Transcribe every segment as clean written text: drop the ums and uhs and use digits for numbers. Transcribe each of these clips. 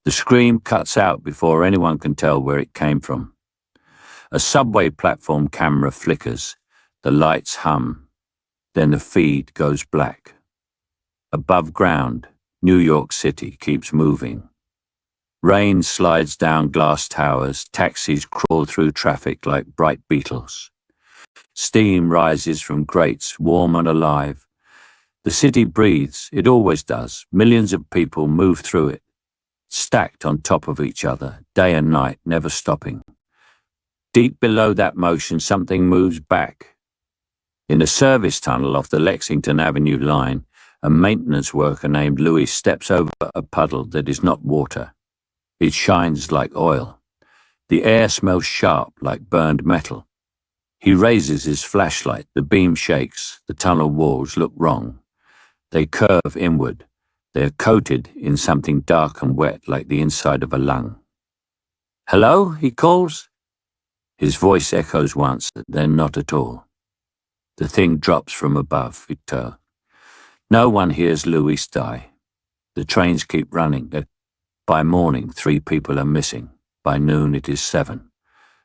The scream cuts out before anyone can tell where it came from. A subway platform camera flickers. The lights hum. Then the feed goes black. Above ground, New York City keeps moving. Rain slides down glass towers, taxis crawl through traffic like bright beetles. Steam rises from grates, warm and alive. The city breathes, it always does. Millions of people move through it, stacked on top of each other, day and night, never stopping. Deep below that motion, something moves back. In a service tunnel off the Lexington Avenue line, a maintenance worker named Louis steps over a puddle that is not water. It shines like oil. The air smells sharp like burned metal. He raises his flashlight. The beam shakes. The tunnel walls look wrong. They curve inward. They're coated in something dark and wet like the inside of a lung. "Hello?" he calls. His voice echoes once, then not at all. The thing drops from above, Victor. No one hears Louis die. The trains keep running. By morning, 3 people are missing. By noon, it is 7.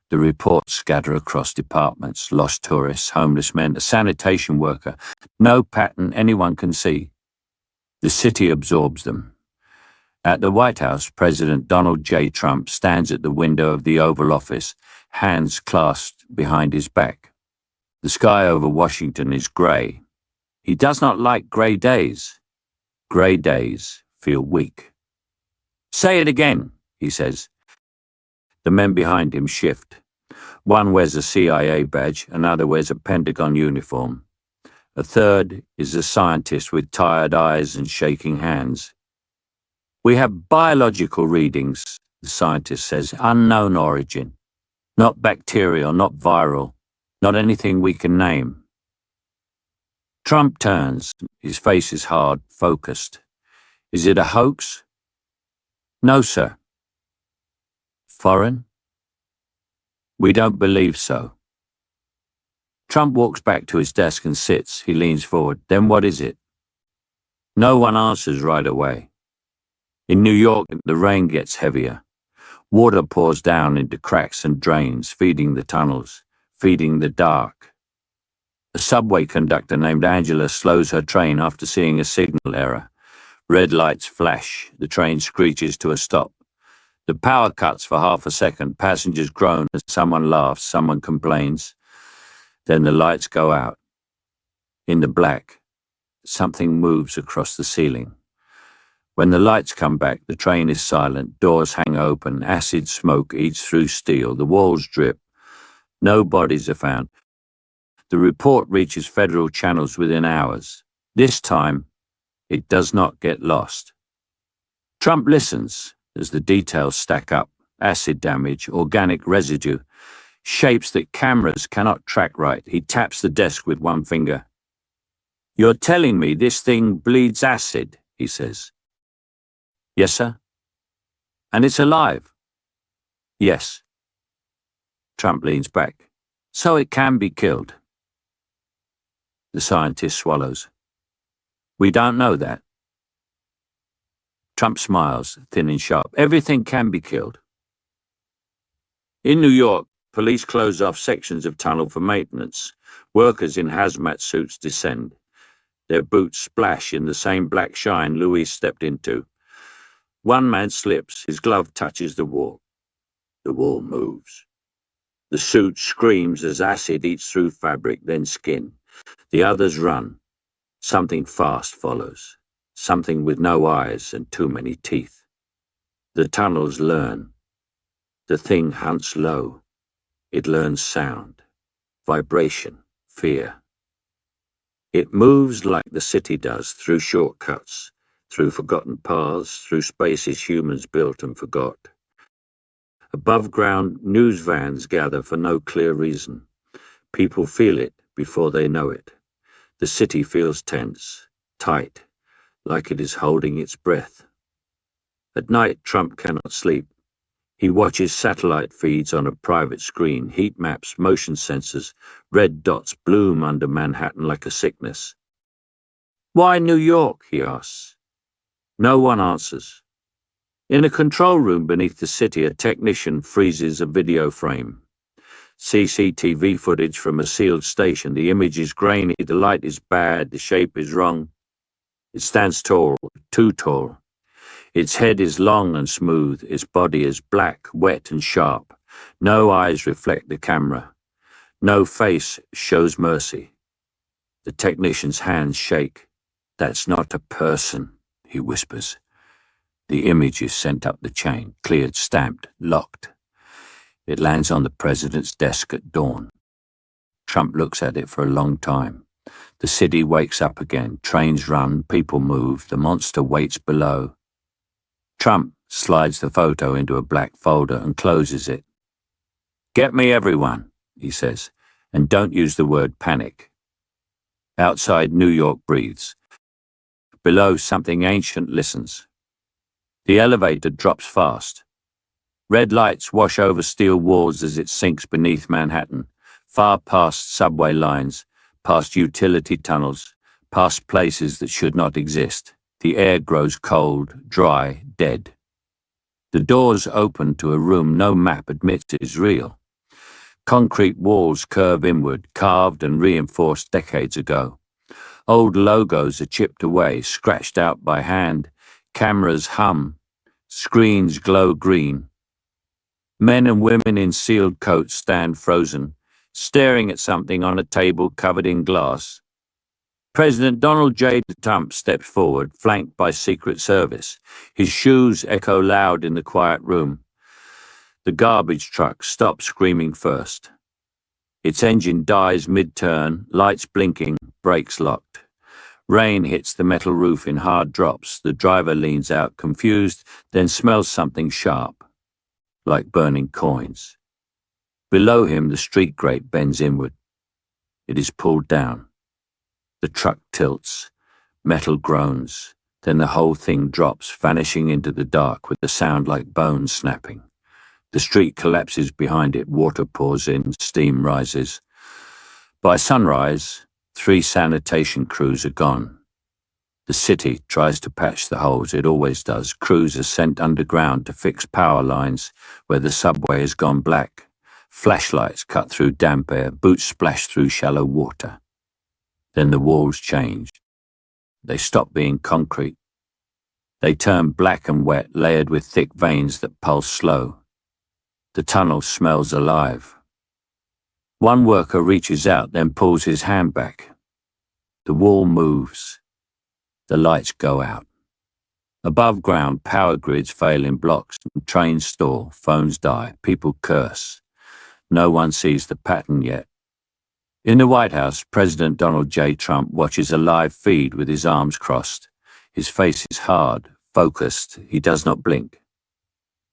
The reports scatter across departments, lost tourists, homeless men, a sanitation worker. No pattern anyone can see. The city absorbs them. At the White House, President Donald J. Trump stands at the window of the Oval Office, hands clasped behind his back. The sky over Washington is grey. He does not like grey days. Grey days feel weak. "Say it again," he says. The men behind him shift. One wears a CIA badge, another wears a Pentagon uniform. A third is a scientist with tired eyes and shaking hands. "We have biological readings," the scientist says, "unknown origin. Not bacterial, not viral, not anything we can name." Trump turns. His face is hard, focused. "Is it a hoax?" "No, sir." "Foreign?" "We don't believe so." Trump walks back to his desk and sits. He leans forward. "Then what is it?" No one answers right away. In New York, the rain gets heavier. Water pours down into cracks and drains, feeding the tunnels, feeding the dark. A subway conductor named Angela slows her train after seeing a signal error. Red lights flash. The train screeches to a stop. The power cuts for half a second. Passengers groan as someone laughs, someone complains. Then the lights go out. In the black, something moves across the ceiling. When the lights come back, the train is silent. Doors hang open. Acid smoke eats through steel. The walls drip. No bodies are found. The report reaches federal channels within hours. This time, it does not get lost. Trump listens as the details stack up. Acid damage, organic residue, shapes that cameras cannot track right. He taps the desk with one finger. "You're telling me this thing bleeds acid," he says. "Yes, sir." "And it's alive?" "Yes." Trump leans back. "So it can be killed?" The scientist swallows. "We don't know that." Trump smiles, thin and sharp. "Everything can be killed." In New York, police close off sections of tunnel for maintenance. Workers in hazmat suits descend. Their boots splash in the same black shine Louis stepped into. One man slips. His glove touches the wall. The wall moves. The suit screams as acid eats through fabric, then skin. The others run. Something fast follows. Something with no eyes and too many teeth. The tunnels learn. The thing hunts low. It learns sound, vibration, fear. It moves like the city does, through shortcuts, through forgotten paths, through spaces humans built and forgot. Above ground, news vans gather for no clear reason. People feel it before they know it. The city feels tense, tight, like it is holding its breath. At night, Trump cannot sleep. He watches satellite feeds on a private screen, heat maps, motion sensors. Red dots bloom under Manhattan like a sickness. "Why New York?" he asks. No one answers. In a control room beneath the city, a technician freezes a video frame. CCTV footage from a sealed station. The image is grainy, the light is bad, the shape is wrong. It stands tall, too tall. Its head is long and smooth, its body is black, wet and sharp. No eyes reflect the camera. No face shows mercy. The technician's hands shake. "That's not a person," he whispers. The image is sent up the chain, cleared, stamped, locked. It lands on the president's desk at dawn. Trump looks at it for a long time. The city wakes up again. Trains run, people move, the monster waits below. Trump slides the photo into a black folder and closes it. "Get me everyone," he says, "and don't use the word panic." Outside, New York breathes. Below, something ancient listens. The elevator drops fast. Red lights wash over steel walls as it sinks beneath Manhattan, far past subway lines, past utility tunnels, past places that should not exist. The air grows cold, dry, dead. The doors open to a room no map admits is real. Concrete walls curve inward, carved and reinforced decades ago. Old logos are chipped away, scratched out by hand. Cameras hum. Screens glow green. Men and women in sealed coats stand frozen, staring at something on a table covered in glass. President Donald J. Trump steps forward, flanked by Secret Service. His shoes echo loud in the quiet room. The garbage truck stops screaming first. Its engine dies mid-turn, lights blinking, brakes locked. Rain hits the metal roof in hard drops. The driver leans out, confused, then smells something sharp, like burning coins. Below him, the street grate bends inward. It is pulled down. The truck tilts, metal groans, then the whole thing drops, vanishing into the dark with a sound like bones snapping. The street collapses behind it, water pours in, steam rises. By sunrise, 3 sanitation crews are gone. The city tries to patch the holes, it always does. Crews are sent underground to fix power lines where the subway has gone black. Flashlights cut through damp air, boots splash through shallow water. Then the walls change. They stop being concrete. They turn black and wet, layered with thick veins that pulse slow. The tunnel smells alive. One worker reaches out, then pulls his hand back. The wall moves. The lights go out. Above ground, power grids fail in blocks. Trains stall, phones die, people curse. No one sees the pattern yet. In the White House, President Donald J. Trump watches a live feed with his arms crossed. His face is hard, focused. He does not blink.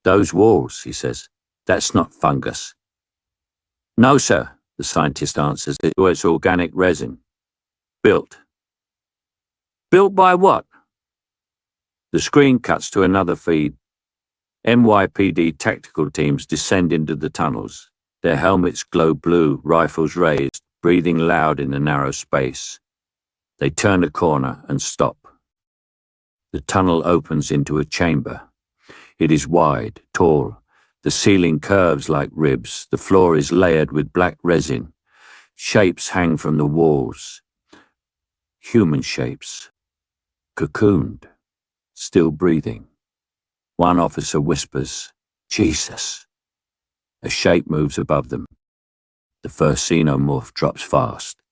"Those walls," he says, "that's not fungus." "No, sir," the scientist answers. "It's organic resin. Built." "Built by what?" The screen cuts to another feed. NYPD tactical teams descend into the tunnels. Their helmets glow blue, rifles raised, breathing loud in the narrow space. They turn a corner and stop. The tunnel opens into a chamber. It is wide, tall. The ceiling curves like ribs. The floor is layered with black resin. Shapes hang from the walls. Human shapes. Cocooned. Still breathing. One officer whispers, "Jesus." A shape moves above them. The first Xenomorph drops fast.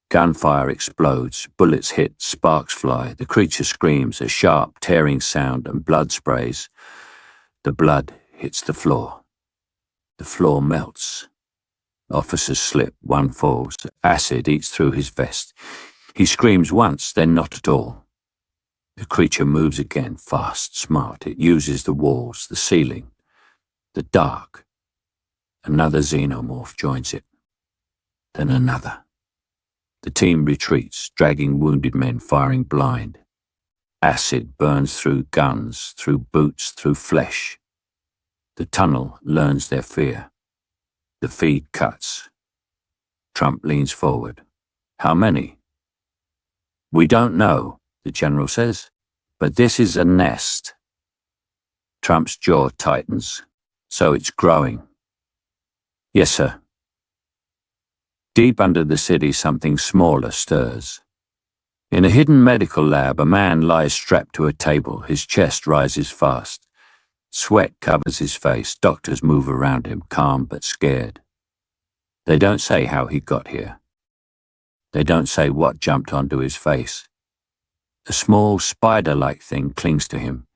Gunfire explodes, bullets hit, sparks fly. The creature screams, a sharp, tearing sound, and blood sprays. The blood hits the floor. The floor melts. Officers slip, one falls. Acid eats through his vest. He screams once, then not at all. The creature moves again, fast, smart. It uses the walls, the ceiling, the dark. Another Xenomorph joins it. Then another. The team retreats, dragging wounded men, firing blind. Acid burns through guns, through boots, through flesh. The tunnel learns their fear. The feed cuts. Trump leans forward. "How many?" "We don't know," the general says, "but this is a nest." Trump's jaw tightens. So it's growing. Yes, sir. Deep under the city, something smaller stirs. In a hidden medical lab, a man lies strapped to a table. His chest rises fast. Sweat covers his face. Doctors move around him, calm but scared. They don't say how he got here. They don't say what jumped onto his face. A small spider-like thing clings to him.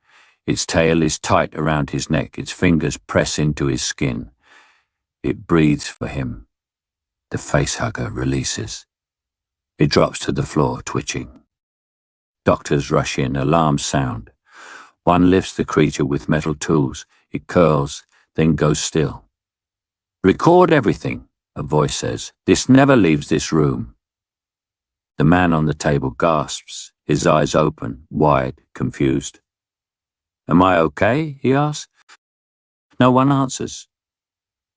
Its tail is tight around his neck. Its fingers press into his skin. It breathes for him. The facehugger releases. It drops to the floor, twitching. Doctors rush in, alarms sound. One lifts the creature with metal tools. It curls, then goes still. Record everything, a voice says. This never leaves this room. The man on the table gasps, his eyes open, wide, confused. Am I okay? He asks. No one answers.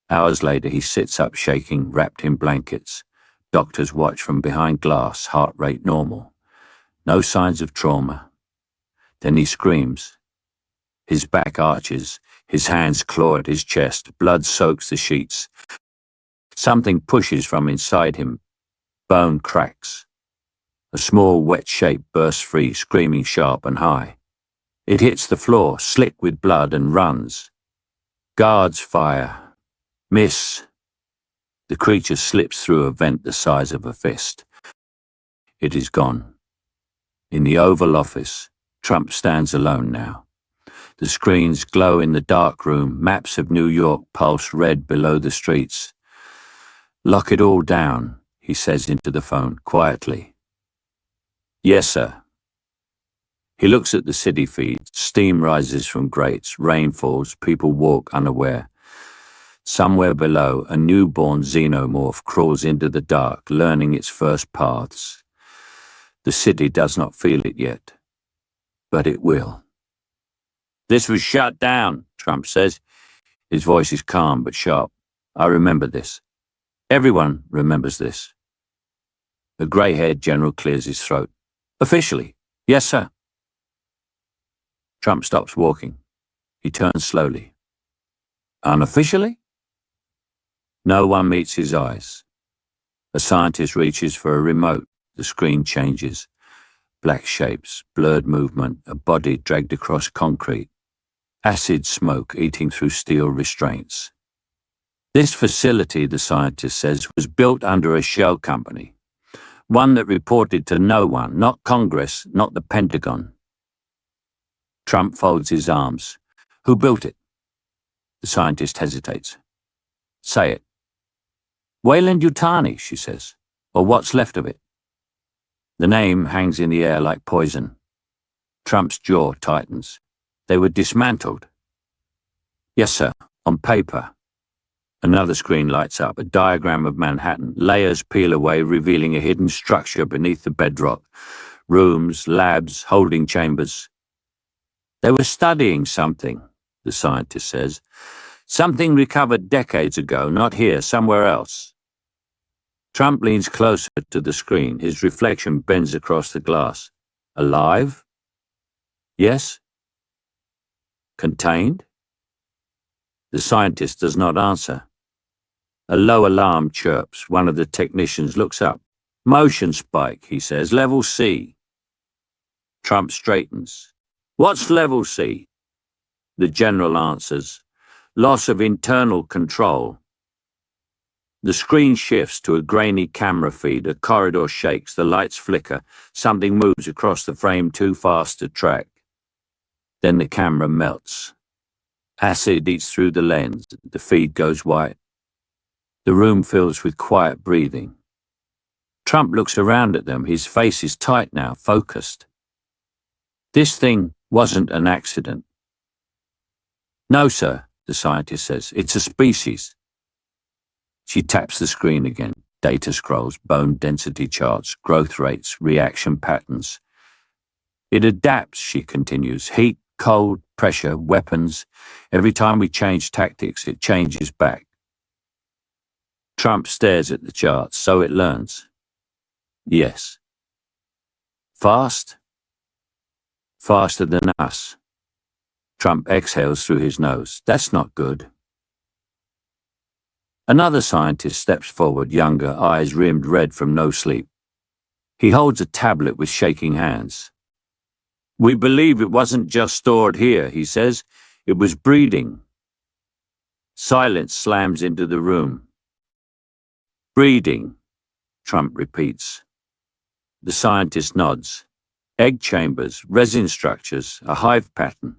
Hours later, he sits up shaking, wrapped in blankets. Doctors watch from behind glass, heart rate normal. No signs of trauma. Then he screams. His back arches, his hands claw at his chest, blood soaks the sheets. Something pushes from inside him. Bone cracks. A small wet shape bursts free, screaming sharp and high. It hits the floor, slick with blood, and runs. Guards fire. Miss. The creature slips through a vent the size of a fist. It is gone. In the Oval Office, Trump stands alone now. The screens glow in the dark room, maps of New York pulse red below the streets. Lock it all down, he says into the phone, quietly. Yes, sir. He looks at the city feed. Steam rises from grates, rain falls, people walk unaware. Somewhere below, a newborn xenomorph crawls into the dark, learning its first paths. The city does not feel it yet, but it will. This was shut down, Trump says. His voice is calm but sharp. I remember this. Everyone remembers this. The grey-haired general clears his throat. Officially, yes, sir. Trump stops walking. He turns slowly. Unofficially? No one meets his eyes. A scientist reaches for a remote. The screen changes. Black shapes, blurred movement, a body dragged across concrete. Acid smoke eating through steel restraints. This facility, the scientist says, was built under a shell company. One that reported to no one, not Congress, not the Pentagon. Trump folds his arms. Who built it? The scientist hesitates. Say it. Weyland-Yutani, she says. Or what's left of it. The name hangs in the air like poison. Trump's jaw tightens. They were dismantled. Yes, sir, on paper. Another screen lights up, a diagram of Manhattan. Layers peel away, revealing a hidden structure beneath the bedrock. Rooms, labs, holding chambers. They were studying something, the scientist says. Something recovered decades ago, not here, somewhere else. Trump leans closer to the screen. His reflection bends across the glass. Alive? Yes. Contained? The scientist does not answer. A low alarm chirps. One of the technicians looks up. Motion spike, he says. Level C. Trump straightens. What's level C? The general answers. Loss of internal control. The screen shifts to a grainy camera feed. A corridor shakes. The lights flicker. Something moves across the frame too fast to track. Then the camera melts. Acid eats through the lens. The feed goes white. The room fills with quiet breathing. Trump looks around at them. His face is tight now, focused. This thing wasn't an accident. No, sir, the scientist says. It's a species. She taps the screen again. Data scrolls, bone density charts, growth rates, reaction patterns. It adapts, she continues. Heat, cold, pressure, weapons. Every time we change tactics, it changes back. Trump stares at the charts. So it learns. Yes. Fast? Faster than us. Trump exhales through his nose. That's not good. Another scientist steps forward, younger, eyes rimmed red from no sleep. He holds a tablet with shaking hands. We believe it wasn't just stored here, he says. It was breeding. Silence slams into the room. Breeding, Trump repeats. The scientist nods. Egg chambers, resin structures, a hive pattern.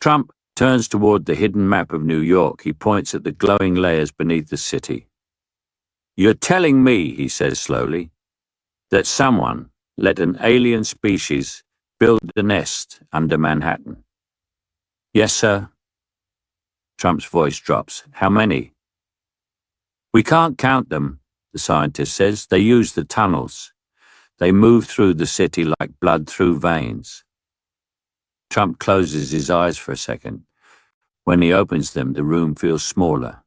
Trump turns toward the hidden map of New York. He points at the glowing layers beneath the city. You're telling me, he says slowly, that someone let an alien species build a nest under Manhattan? Yes, sir. Trump's voice drops. How many? We can't count them, the scientist says. They use the tunnels. They move through the city like blood through veins. Trump closes his eyes for a second. When he opens them, the room feels smaller.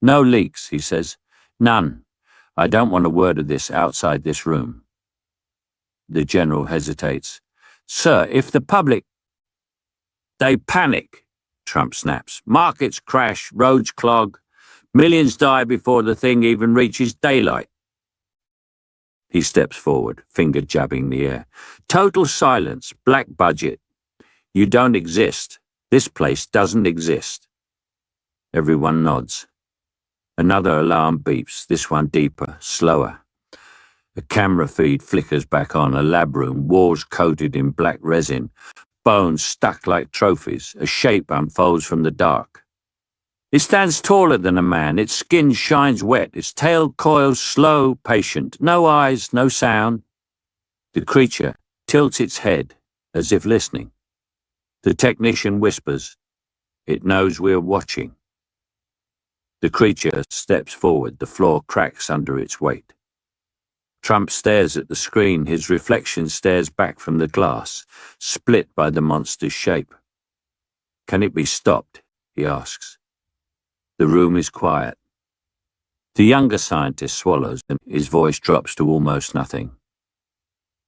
No leaks, he says. None. I don't want a word of this outside this room. The general hesitates. Sir, if the public... They panic, Trump snaps. Markets crash, roads clog. Millions die before the thing even reaches daylight. He steps forward, finger jabbing the air. Total silence, black budget. You don't exist. This place doesn't exist. Everyone nods. Another alarm beeps, this one deeper, slower. A camera feed flickers back on, a lab room, walls coated in black resin, bones stuck like trophies. A shape unfolds from the dark. It stands taller than a man, its skin shines wet, its tail coils slow, patient. No eyes, no sound. The creature tilts its head, as if listening. The technician whispers, it knows we're watching. The creature steps forward, the floor cracks under its weight. Trump stares at the screen, his reflection stares back from the glass, split by the monster's shape. Can it be stopped? He asks. The room is quiet. The younger scientist swallows and his voice drops to almost nothing.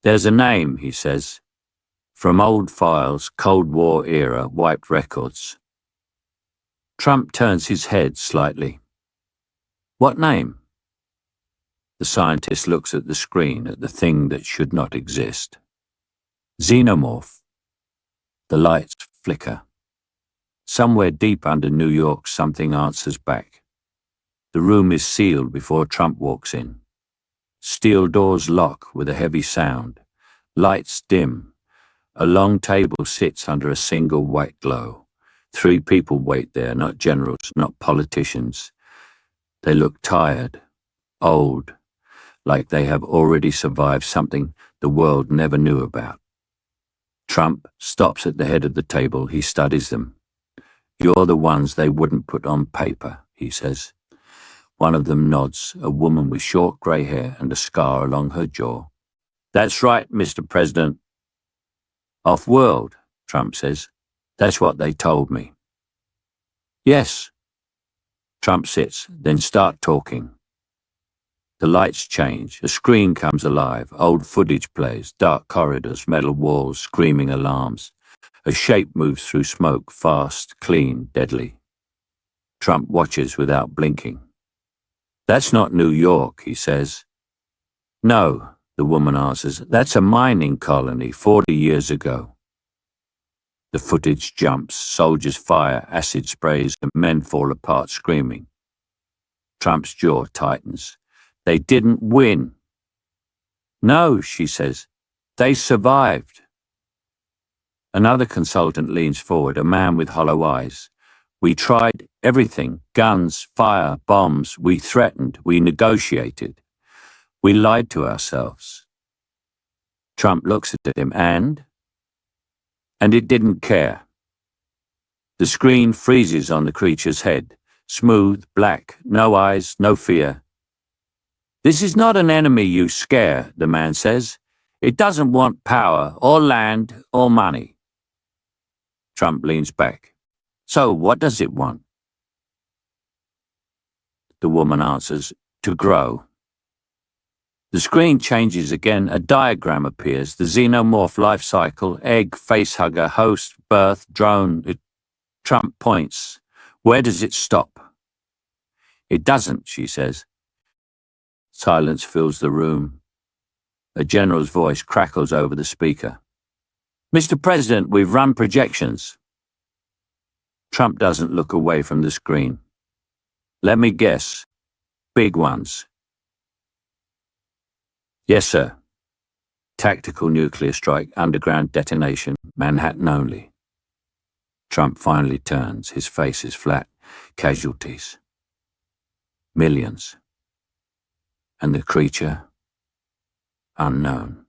There's a name, he says. From old files, Cold War era, wiped records. Trump turns his head slightly. What name? The scientist looks at the screen, at the thing that should not exist. Xenomorph. The lights flicker. Somewhere deep under New York, something answers back. The room is sealed before Trump walks in. Steel doors lock with a heavy sound. Lights dim. A long table sits under a single white glow. 3 people wait there, not generals, not politicians. They look tired, old, like they have already survived something the world never knew about. Trump stops at the head of the table. He studies them. You're the ones they wouldn't put on paper, he says. One of them nods, a woman with short grey hair and a scar along her jaw. That's right, Mr. President. Off-world, Trump says. That's what they told me. Yes. Trump sits, then start talking. The lights change, a screen comes alive, old footage plays, dark corridors, metal walls, screaming alarms. A shape moves through smoke, fast, clean, deadly. Trump watches without blinking. That's not New York, he says. No, the woman answers. That's a mining colony 40 years ago. The footage jumps, soldiers fire, acid sprays, and men fall apart screaming. Trump's jaw tightens. They didn't win. No, she says. They survived. Another consultant leans forward, a man with hollow eyes. We tried everything, guns, fire, bombs. We threatened, we negotiated. We lied to ourselves. Trump looks at him and it didn't care. The screen freezes on the creature's head, smooth, black, no eyes, no fear. This is not an enemy you scare, the man says. It doesn't want power or land or money. Trump leans back. So what does it want? The woman answers, to grow. The screen changes again. A diagram appears. The xenomorph life cycle, egg, facehugger, host, birth, drone. Trump points. Where does it stop? It doesn't, she says. Silence fills the room. A general's voice crackles over the speaker. Mr. President, we've run projections. Trump doesn't look away from the screen. Let me guess. Big ones. Yes, sir. Tactical nuclear strike, underground detonation, Manhattan only. Trump finally turns. His face is flat. Casualties. Millions. And the creature? Unknown.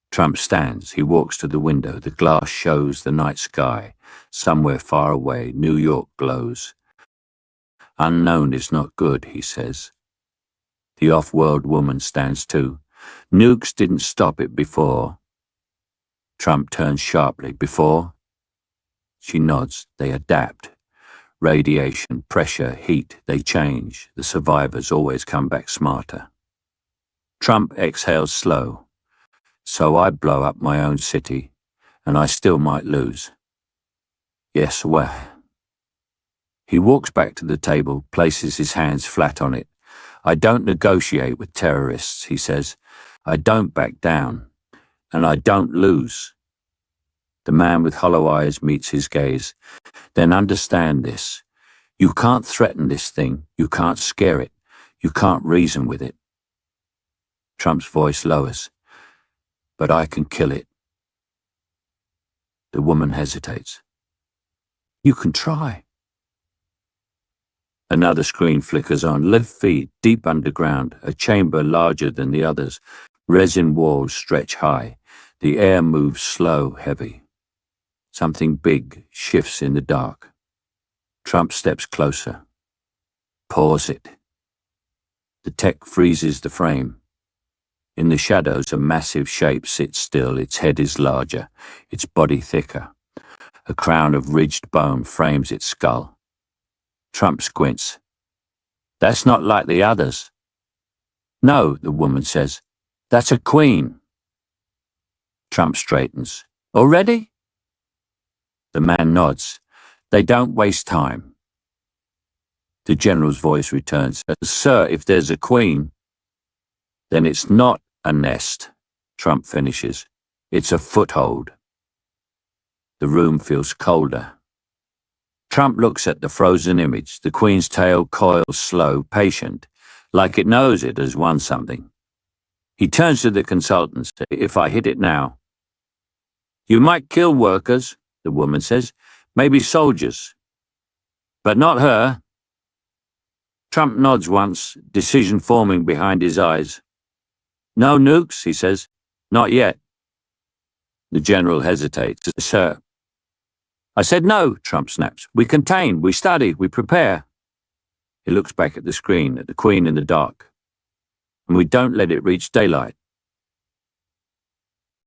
Trump stands. He walks to the window. The glass shows the night sky. Somewhere far away, New York glows. Unknown is not good, he says. The off-world woman stands too. Nukes didn't stop it before. Trump turns sharply. Before? She nods. They adapt. Radiation, pressure, heat, they change. The survivors always come back smarter. Trump exhales slow. So I blow up my own city, and I still might lose. Yes, well. He walks back to the table, places his hands flat on it. I don't negotiate with terrorists, he says. I don't back down. And I don't lose. The man with hollow eyes meets his gaze. Then understand this. You can't threaten this thing. You can't scare it. You can't reason with it. Trump's voice lowers. But I can kill it. The woman hesitates. You can try. Another screen flickers on. Live feed, deep underground, a chamber larger than the others. Resin walls stretch high. The air moves slow, heavy. Something big shifts in the dark. Trump steps closer. Pause it. The tech freezes the frame. In the shadows, a massive shape sits still. Its head is larger, its body thicker. A crown of ridged bone frames its skull. Trump squints. That's not like the others. No, the woman says. That's a queen. Trump straightens. Already? The man nods. They don't waste time. The general's voice returns. Sir, if there's a queen, then it's not a nest, Trump finishes. It's a foothold. The room feels colder. Trump looks at the frozen image. The queen's tail coils slow, patient, like it knows it has won something. He turns to the consultants. If I hit it now. You might kill workers, the woman says. Maybe soldiers. But not her. Trump nods once, decision forming behind his eyes. No nukes, he says. Not yet. The general hesitates. Sir. I said no, Trump snaps. We contain, we study, we prepare. He looks back at the screen, at the queen in the dark. And we don't let it reach daylight.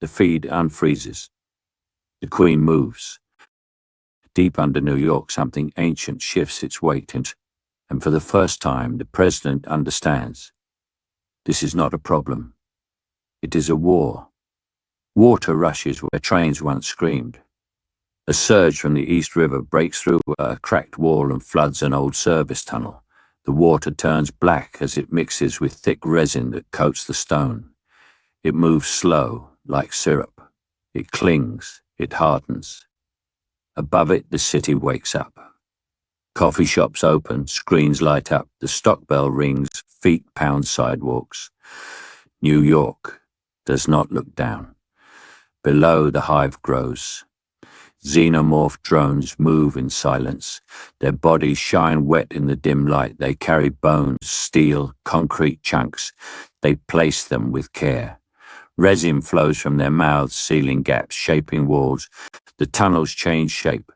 The feed unfreezes. The queen moves. Deep under New York, something ancient shifts its weight, and for the first time, the president understands. This is not a problem. It is a war. Water rushes where trains once screamed. A surge from the East River breaks through a cracked wall and floods an old service tunnel. The water turns black as it mixes with thick resin that coats the stone. It moves slow, like syrup. It clings, it hardens. Above it, the city wakes up. Coffee shops open, screens light up, the stock bell rings, feet pound sidewalks. New York does not look down. Below, the hive grows. Xenomorph drones move in silence. Their bodies shine wet in the dim light. They carry bones, steel, concrete chunks. They place them with care. Resin flows from their mouths, sealing gaps, shaping walls. The tunnels change shape.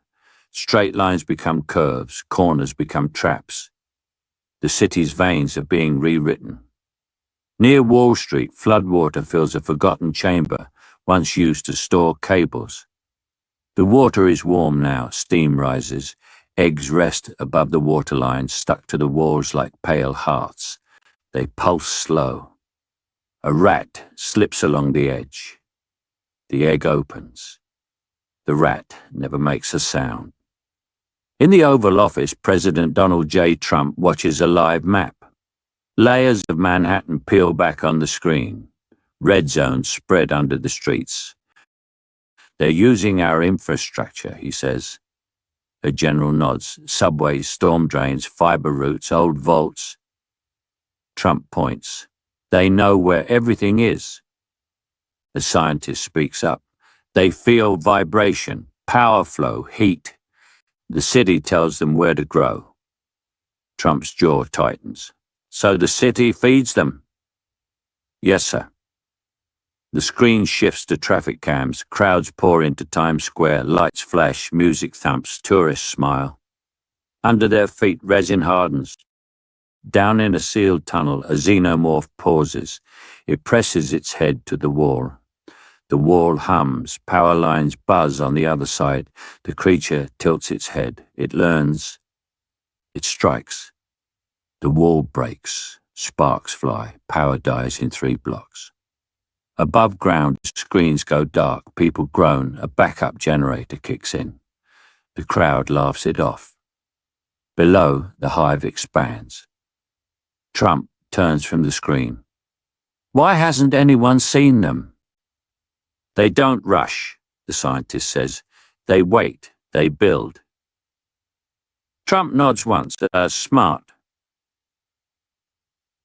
Straight lines become curves, corners become traps. The city's veins are being rewritten. Near Wall Street, floodwater fills a forgotten chamber, once used to store cables. The water is warm now, steam rises. Eggs rest above the waterline, stuck to the walls like pale hearts. They pulse slow. A rat slips along the edge. The egg opens. The rat never makes a sound. In the Oval Office, President Donald J. Trump watches a live map. Layers of Manhattan peel back on the screen. Red zones spread under the streets. They're using our infrastructure, he says. A general nods. Subways, storm drains, fiber routes, old vaults. Trump points. They know where everything is. The scientist speaks up. They feel vibration, power flow, heat. The city tells them where to grow. Trump's jaw tightens. So the city feeds them? Yes, sir. The screen shifts to traffic cams. Crowds pour into Times Square. Lights flash, music thumps, tourists smile. Under their feet, resin hardens. Down in a sealed tunnel, a xenomorph pauses. It presses its head to the wall. The wall hums. Power lines buzz on the other side. The creature tilts its head. It learns. It strikes. The wall breaks. Sparks fly. Power dies in 3 blocks. Above ground, screens go dark. People groan. A backup generator kicks in. The crowd laughs it off. Below, the hive expands. Trump turns from the screen. Why hasn't anyone seen them? They don't rush, the scientist says. They wait. They build. Trump nods once. Smart.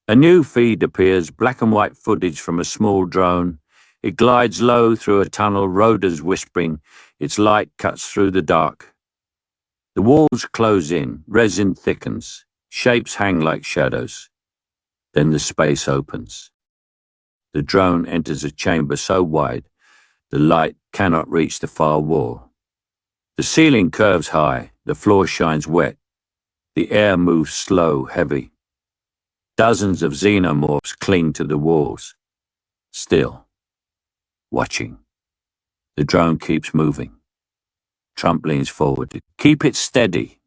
A new feed appears, black and white footage from a small drone. It glides low through a tunnel, rotors whispering. Its light cuts through the dark. The walls close in, resin thickens, shapes hang like shadows. Then the space opens. The drone enters a chamber so wide, the light cannot reach the far wall. The ceiling curves high, the floor shines wet. The air moves slow, heavy. Dozens of xenomorphs cling to the walls. Still. Watching. The drone keeps moving. Trump leans forward. Keep it steady.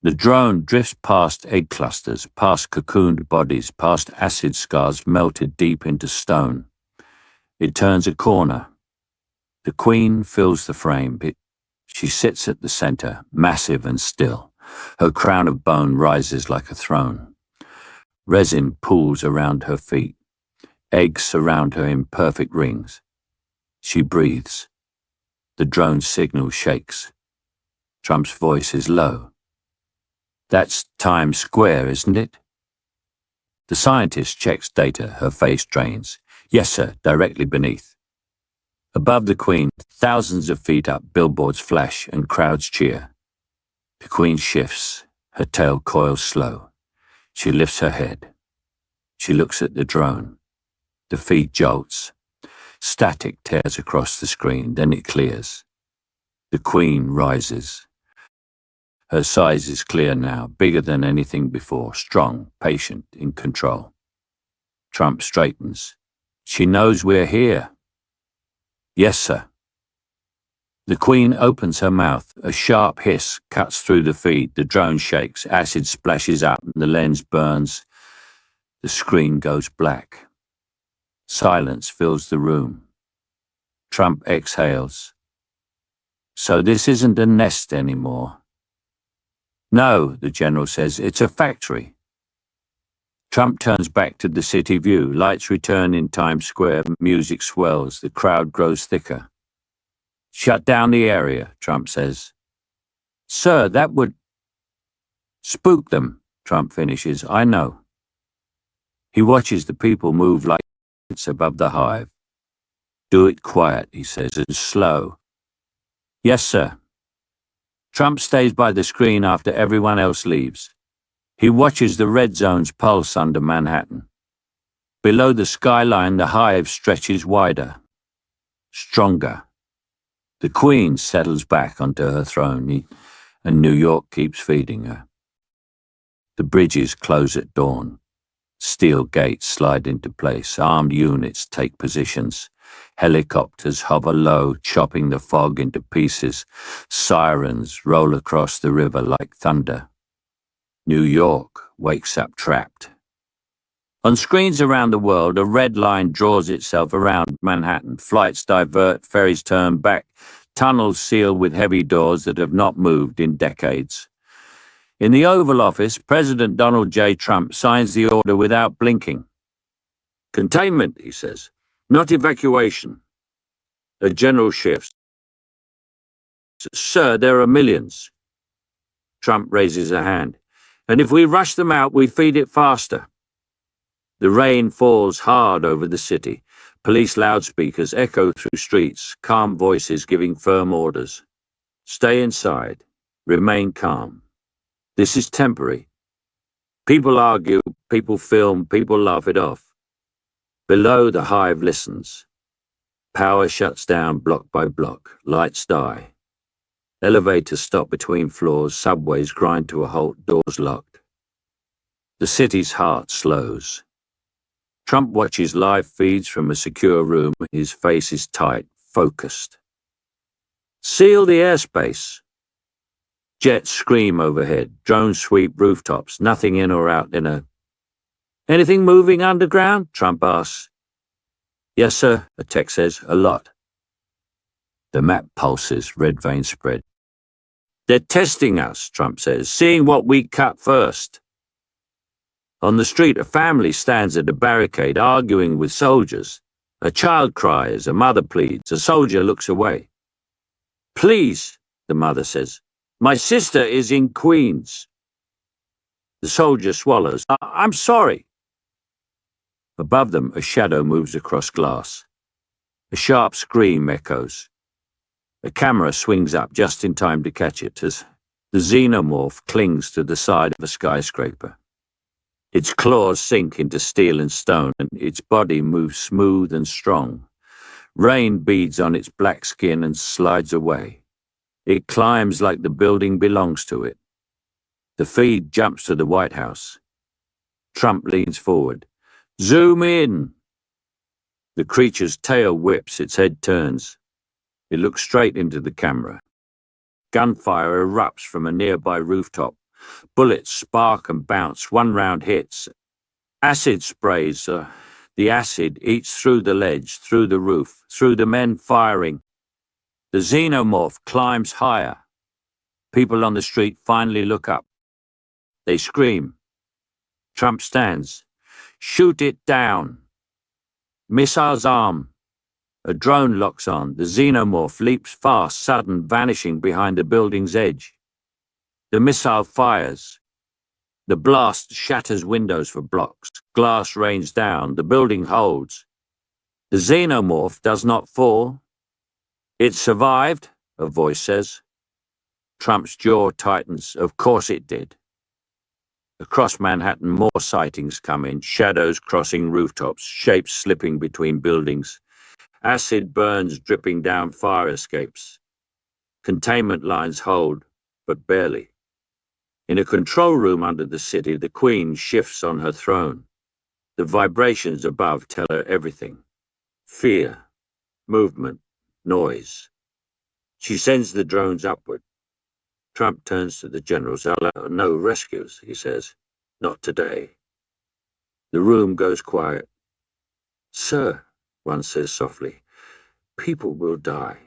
The drone drifts past egg clusters, past cocooned bodies, past acid scars melted deep into stone. It turns a corner. The queen fills the frame. She sits at the center, massive and still. Her crown of bone rises like a throne. Resin pools around her feet. Eggs surround her in perfect rings. She breathes. The drone's signal shakes. Trump's voice is low. That's Times Square, isn't it? The scientist checks data. Her face drains. Yes, sir, directly beneath. Above the queen, thousands of feet up, billboards flash and crowds cheer. The queen shifts. Her tail coils slow. She lifts her head. She looks at the drone. The feed jolts. Static tears across the screen, then it clears. The queen rises. Her size is clear now, bigger than anything before, strong, patient, in control. Trump straightens. She knows we're here. Yes, sir. The queen opens her mouth. A sharp hiss cuts through the feed. The drone shakes. Acid splashes up. The lens burns. The screen goes black. Silence fills the room. Trump exhales. So this isn't a nest anymore. No, the general says, it's a factory. Trump turns back to the city view. Lights return in Times Square. Music swells. The crowd grows thicker. Shut down the area, Trump says. Sir, that would spook them, Trump finishes. I know. He watches the people move like it's above the hive. Do it quiet, he says, and slow. Yes, sir. Trump stays by the screen after everyone else leaves. He watches the red zones pulse under Manhattan. Below the skyline, the hive stretches wider, stronger. The queen settles back onto her throne, and New York keeps feeding her. The bridges close at dawn. Steel gates slide into place. Armed units take positions. Helicopters hover low, chopping the fog into pieces. Sirens roll across the river like thunder. New York wakes up trapped. On screens around the world, a red line draws itself around Manhattan. Flights divert, ferries turn back, tunnels seal with heavy doors that have not moved in decades. In the Oval Office, President Donald J. Trump signs the order without blinking. Containment, he says, not evacuation. A general shifts. Sir, there are millions. Trump raises a hand. And if we rush them out, we feed it faster. The rain falls hard over the city. Police loudspeakers echo through streets, calm voices giving firm orders. Stay inside. Remain calm. This is temporary. People argue, people film, people laugh it off. Below, the Hive listens. Power shuts down block by block. Lights die. Elevators stop between floors. Subways grind to a halt. Doors locked. The city's heart slows. Trump watches live feeds from a secure room. His face is tight, focused. Seal the airspace. Jets scream overhead. Drones sweep rooftops. Nothing in or out in a... Anything moving underground? Trump asks. Yes, sir, a tech says. A lot. The map pulses. Red veins spread. They're testing us, Trump says, seeing what we cut first. On the street, a family stands at a barricade, arguing with soldiers. A child cries, a mother pleads, a soldier looks away. Please, the mother says, my sister is in Queens. The soldier swallows. I'm sorry. Above them, a shadow moves across glass. A sharp scream echoes. A camera swings up just in time to catch it as the Xenomorph clings to the side of a skyscraper. Its claws sink into steel and stone, and its body moves smooth and strong. Rain beads on its black skin and slides away. It climbs like the building belongs to it. The feed jumps to the White House. Trump leans forward. Zoom in! The creature's tail whips, its head turns. It looks straight into the camera. Gunfire erupts from a nearby rooftop. Bullets spark and bounce. One round hits. Acid sprays. The acid eats through the ledge, through the roof, through the men firing. The Xenomorph climbs higher. People on the street finally look up. They scream. Trump stands. Shoot it down. Missiles arm. A drone locks on. The Xenomorph leaps fast, sudden, vanishing behind the building's edge. The missile fires. The blast shatters windows for blocks. Glass rains down. The building holds. The Xenomorph does not fall. It survived, a voice says. Trump's jaw tightens. Of course it did. Across Manhattan, more sightings come in. Shadows crossing rooftops, shapes slipping between buildings. Acid burns dripping down fire escapes. Containment lines hold, but barely. In a control room under the city, the Queen shifts on her throne. The vibrations above tell her everything. Fear, movement, noise. She sends the drones upward. Trump turns to the generals. No rescues, he says. Not today. The room goes quiet. Sir, one says softly, people will die.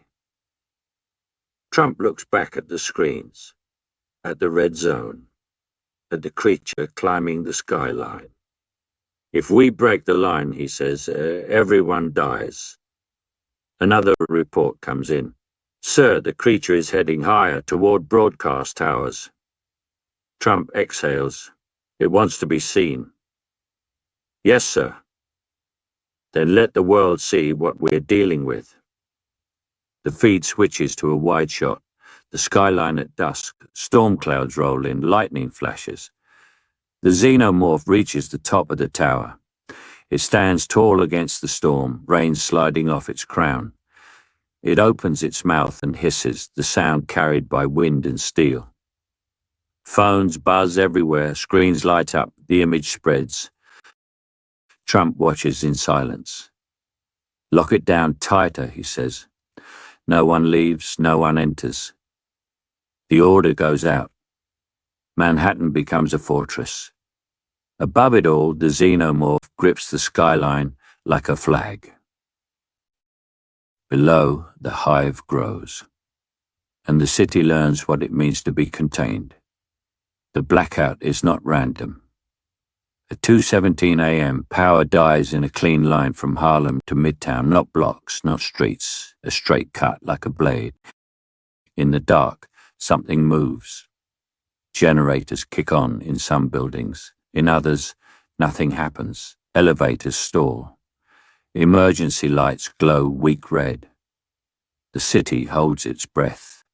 Trump looks back at the screens, at the red zone, at the creature climbing the skyline. If we break the line, he says, everyone dies. Another report comes in. Sir, the creature is heading higher toward broadcast towers. Trump exhales. It wants to be seen. Yes, sir. Then let the world see what we're dealing with. The feed switches to a wide shot. The skyline at dusk. Storm clouds roll in. Lightning flashes. The Xenomorph reaches the top of the tower. It stands tall against the storm, rain sliding off its crown. It opens its mouth and hisses, the sound carried by wind and steel. Phones buzz everywhere, screens light up, the image spreads. Trump watches in silence. Lock it down tighter, he says. No one leaves, no one enters. The order goes out. Manhattan becomes a fortress. Above it all, the Xenomorph grips the skyline like a flag. Below, the Hive grows, and the city learns what it means to be contained. The blackout is not random. At 2:17 a.m., power dies in a clean line from Harlem to Midtown, not blocks, not streets, a straight cut like a blade. In the dark, something moves. Generators kick on in some buildings. In others, nothing happens. Elevators stall. Emergency lights glow weak red. The city holds its breath.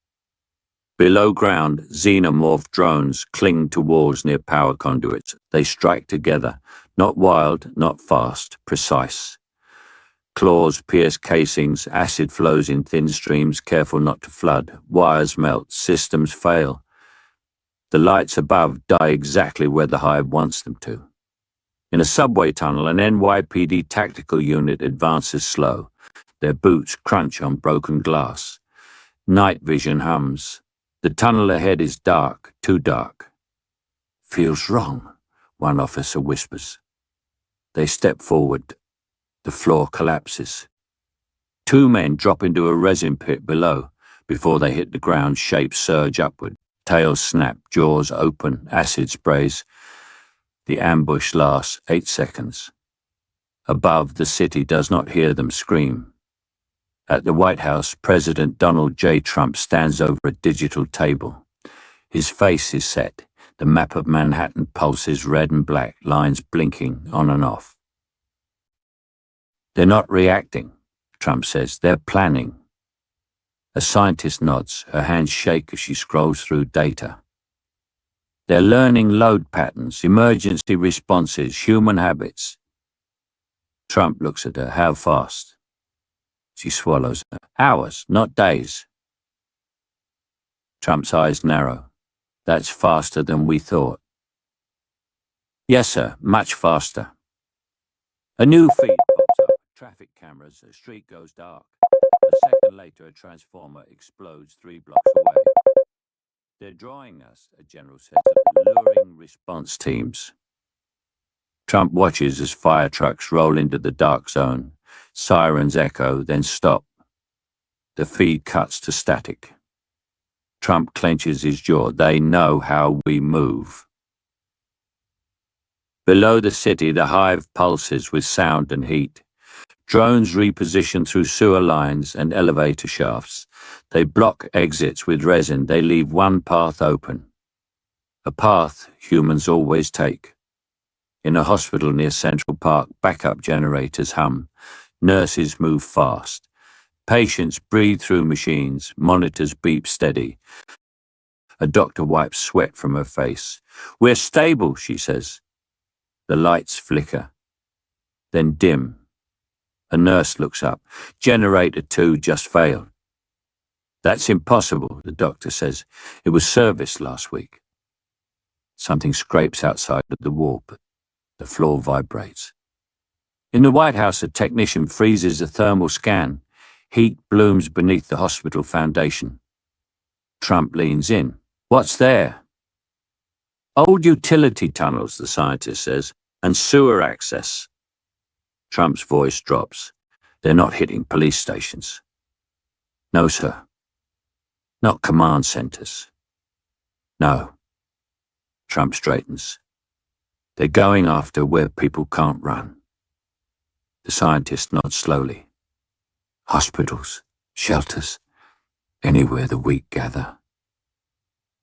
Below ground, Xenomorph drones cling to walls near power conduits. They strike together, not wild, not fast, precise. Claws pierce casings, acid flows in thin streams, careful not to flood. Wires melt, systems fail. The lights above die exactly where the Hive wants them to. In a subway tunnel, an NYPD tactical unit advances slow. Their boots crunch on broken glass. Night vision hums. The tunnel ahead is dark, too dark. "Feels wrong," one officer whispers. They step forward. The floor collapses. Two men drop into a resin pit below. Before they hit the ground, shapes surge upward. Tails snap, jaws open, acid sprays. The ambush lasts 8 seconds. Above, the city does not hear them scream. At the White House, President Donald J. Trump stands over a digital table. His face is set. The map of Manhattan pulses red and black, lines blinking on and off. "They're not reacting," Trump says. "They're planning." A scientist nods. Her hands shake as she scrolls through data. "They're learning load patterns, emergency responses, human habits." Trump looks at her. "How fast?" She swallows. "Hours, not days." Trump's eyes narrow. "That's faster than we thought." "Yes, sir, much faster." A new feed pops up. Traffic cameras. A street goes dark. A second later, a transformer explodes 3 blocks away. "They're drawing us," a general says, "luring response teams." Trump watches as fire trucks roll into the dark zone. Sirens echo, then stop. The feed cuts to static. Trump clenches his jaw. "They know how we move." Below the city, the Hive pulses with sound and heat. Drones reposition through sewer lines and elevator shafts. They block exits with resin. They leave one path open. A path humans always take. In a hospital near Central Park, backup generators hum. Nurses move fast. Patients breathe through machines. Monitors beep steady. A doctor wipes sweat from her face. "We're stable," she says. The lights flicker, then dim. A nurse looks up. "Generator 2 just failed." "That's impossible," the doctor says. "It was serviced last week." Something scrapes outside of the wall, but the floor vibrates. In the White House, a technician freezes a thermal scan. Heat blooms beneath the hospital foundation. Trump leans in. "What's there?" "Old utility tunnels," the scientist says, "and sewer access." Trump's voice drops. "They're not hitting police stations." "No, sir. Not command centers." "No." Trump straightens. "They're going after where people can't run." The scientist nods slowly. "Hospitals, shelters, anywhere the weak gather."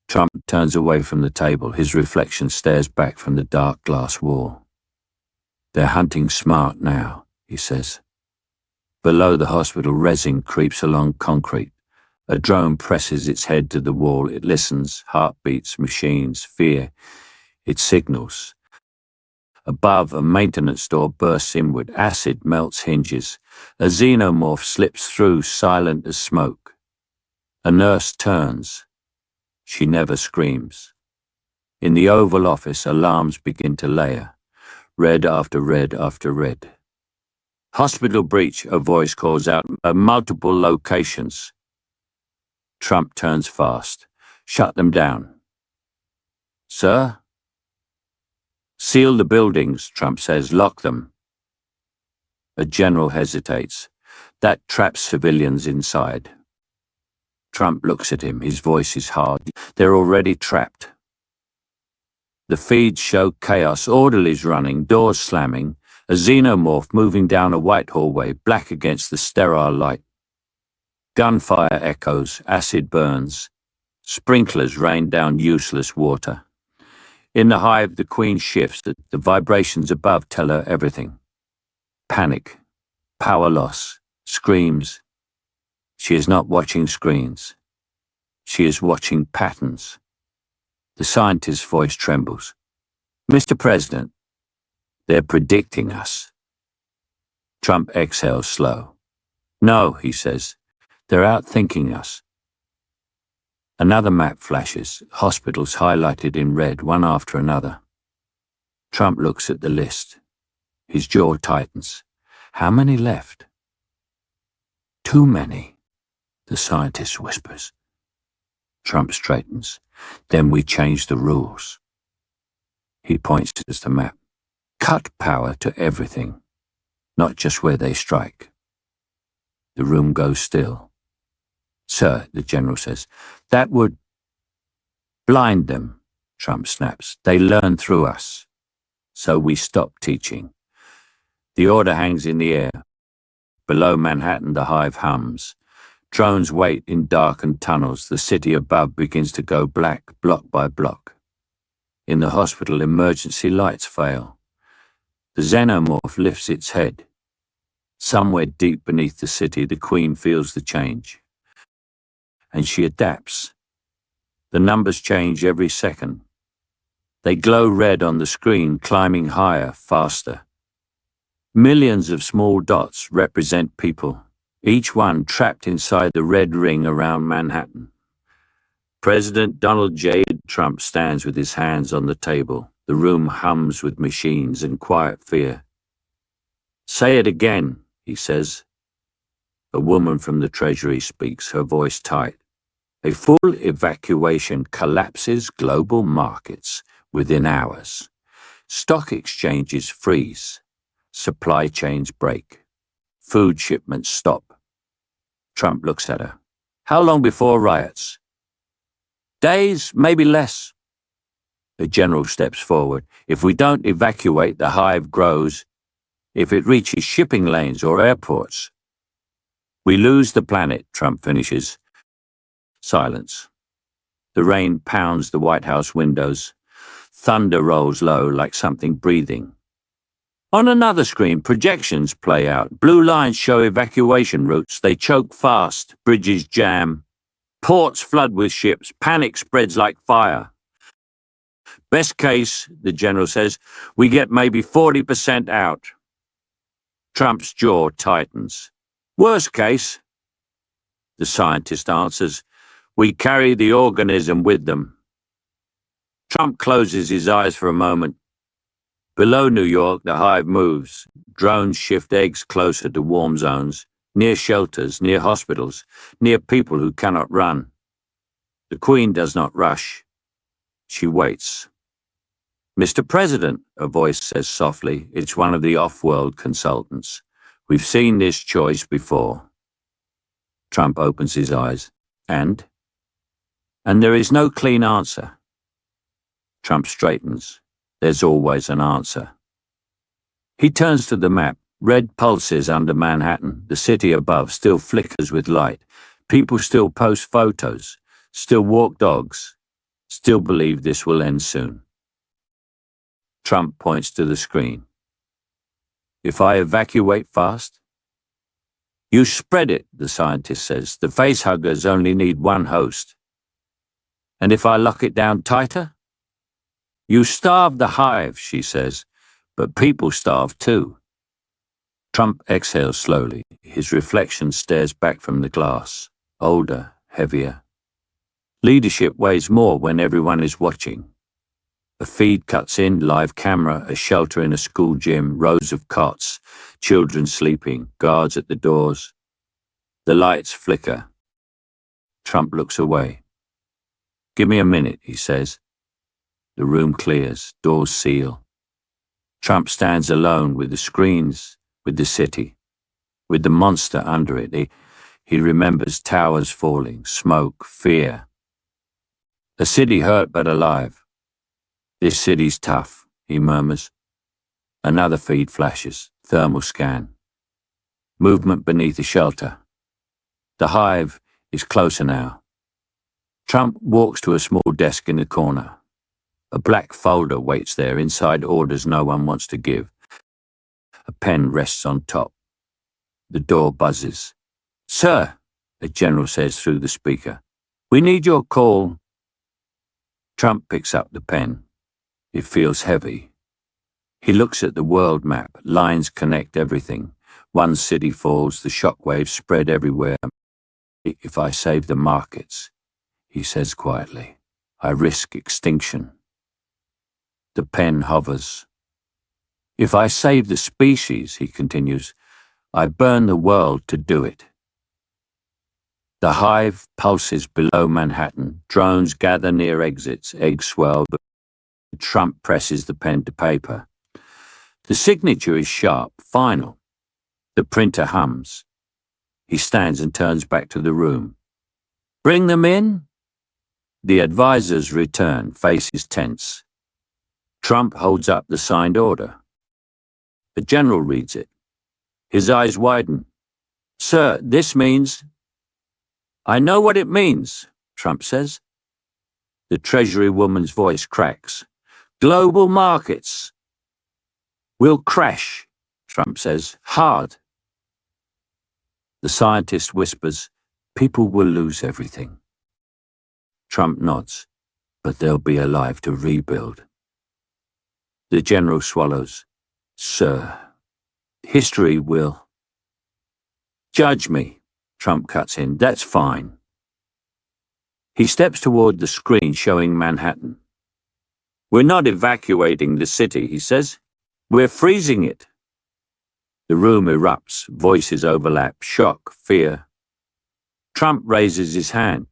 Trump turns away from the table. His reflection stares back from the dark glass wall. "They're hunting smart now," he says. Below the hospital, resin creeps along concrete. A drone presses its head to the wall. It listens, heartbeats, machines, fear. It signals. Above, a maintenance door bursts inward. Acid melts hinges. A xenomorph slips through, silent as smoke. A nurse turns. She never screams. In the Oval Office, alarms begin to layer. Red after red after red. "Hospital breach," a voice calls out. "Multiple locations." Trump turns fast. "Shut them down." "Sir?" Seal the buildings, Trump says. Lock them. A general hesitates. That traps civilians inside. Trump looks at him. His voice is hard. They're already trapped. The feeds show chaos, orderlies running, doors slamming, a xenomorph moving down a white hallway, black against the sterile light. Gunfire echoes, acid burns. Sprinklers rain down useless water. In the hive, the queen shifts. The vibrations above tell her everything. Panic, power loss, screams. She is not watching screens. She is watching patterns. The scientist's voice trembles. Mr. President, they're predicting us. Trump exhales slow. No, he says, they're outthinking us. Another map flashes, hospitals highlighted in red, one after another. Trump looks at the list. His jaw tightens. How many left? Too many, the scientist whispers. Trump straightens. Then we change the rules. He points to the map. Cut power to everything, not just where they strike. The room goes still. Sir, the general says, that would blind them, Trump snaps. They learn through us. So we stop teaching. The order hangs in the air. Below Manhattan, the hive hums. Drones wait in darkened tunnels. The city above begins to go black, block by block. In the hospital, emergency lights fail. The xenomorph lifts its head. Somewhere deep beneath the city, the queen feels the change. And she adapts. The numbers change every second. They glow red on the screen, climbing higher, faster. Millions of small dots represent people, each one trapped inside the red ring around Manhattan. President Donald J. Trump stands with his hands on the table. The room hums with machines and quiet fear. Say it again, he says. A woman from the Treasury speaks, her voice tight. A full evacuation collapses global markets within hours. Stock exchanges freeze. Supply chains break. Food shipments stop. Trump looks at her. How long before riots? Days, maybe less. The general steps forward. If we don't evacuate, the hive grows. If it reaches shipping lanes or airports, we lose the planet, Trump finishes. Silence. The rain pounds the White House windows. Thunder rolls low like something breathing. On another screen, projections play out. Blue lines show evacuation routes. They choke fast. Bridges jam. Ports flood with ships. Panic spreads like fire. Best case, the general says, we get maybe 40% out. Trump's jaw tightens. Worst case, the scientist answers, we carry the organism with them. Trump closes his eyes for a moment. Below New York, the hive moves. Drones shift eggs closer to warm zones, near shelters, near hospitals, near people who cannot run. The Queen does not rush. She waits. Mr. President, a voice says softly. It's one of the off-world consultants. We've seen this choice before. Trump opens his eyes. And there is no clean answer. Trump straightens. There's always an answer. He turns to the map. Red pulses under Manhattan. The city above still flickers with light. People still post photos, still walk dogs, still believe this will end soon. Trump points to the screen. If I evacuate fast? You spread it, the scientist says. The facehuggers only need one host. And if I lock it down tighter? You starve the hive, she says, but people starve too. Trump exhales slowly. His reflection stares back from the glass, older, heavier. Leadership weighs more when everyone is watching. A feed cuts in, live camera, a shelter in a school gym, rows of cots, children sleeping, guards at the doors. The lights flicker. Trump looks away. Give me a minute, he says. The room clears, doors seal. Trump stands alone with the screens, with the city, with the monster under it. He remembers towers falling, smoke, fear. A city hurt but alive. This city's tough, he murmurs. Another feed flashes, thermal scan. Movement beneath a shelter. The Hive is closer now. Trump walks to a small desk in the corner. A black folder waits there, inside orders no one wants to give. A pen rests on top. The door buzzes. "Sir," a general says through the speaker, "we need your call." Trump picks up the pen. It feels heavy. He looks at the world map. Lines connect everything. One city falls, the shockwaves spread everywhere. "If I save the markets," he says quietly, "I risk extinction." The pen hovers. "If I save the species," he continues, "I burn the world to do it." The Hive pulses below Manhattan. Drones gather near exits. Eggs swirl, but Trump presses the pen to paper. The signature is sharp, final. The printer hums. He stands and turns back to the room. "Bring them in?" The advisors return, faces tense. Trump holds up the signed order. The general reads it. His eyes widen. "Sir, this means—" "I know what it means," Trump says. The Treasury woman's voice cracks. "Global markets." "We'll crash," Trump says, "hard." The scientist whispers, "People will lose everything." Trump nods, "But they'll be alive to rebuild." The general swallows. "Sir, history will—" "Judge me," Trump cuts in. "That's fine." He steps toward the screen showing Manhattan. "We're not evacuating the city," he says. "We're freezing it." The room erupts, voices overlap, shock, fear. Trump raises his hand.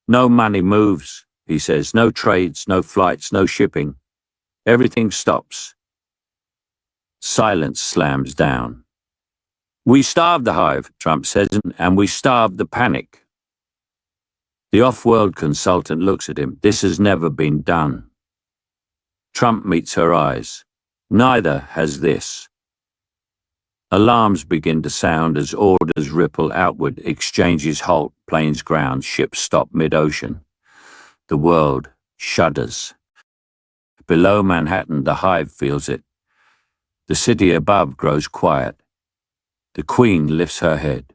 "No money moves," he says. "No trades, no flights, no shipping. Everything stops." Silence slams down. "We starved the Hive," Trump says, "and we starved the panic." The off-world consultant looks at him. "This has never been done." Trump meets her eyes. "Neither has this." Alarms begin to sound as orders ripple outward. Exchanges halt, planes ground, ships stop mid-ocean. The world shudders. Below Manhattan, the Hive feels it. The city above grows quiet. The Queen lifts her head,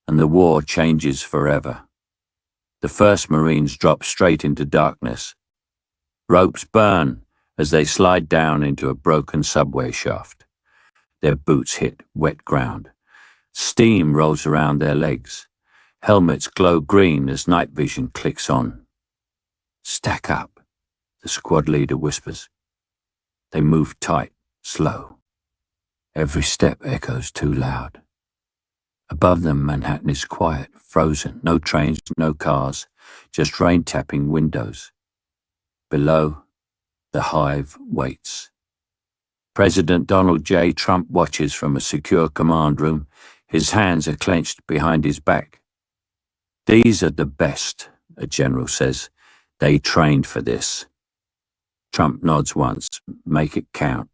and the war changes forever. The first Marines drop straight into darkness. Ropes burn as they slide down into a broken subway shaft. Their boots hit wet ground. Steam rolls around their legs. Helmets glow green as night vision clicks on. "Stack up," the squad leader whispers. They move tight, slow. Every step echoes too loud. Above them, Manhattan is quiet, frozen. No trains, no cars, just rain tapping windows. Below, the Hive waits. President Donald J. Trump watches from a secure command room. His hands are clenched behind his back. "These are the best," a general says. "They trained for this." Trump nods once. "Make it count."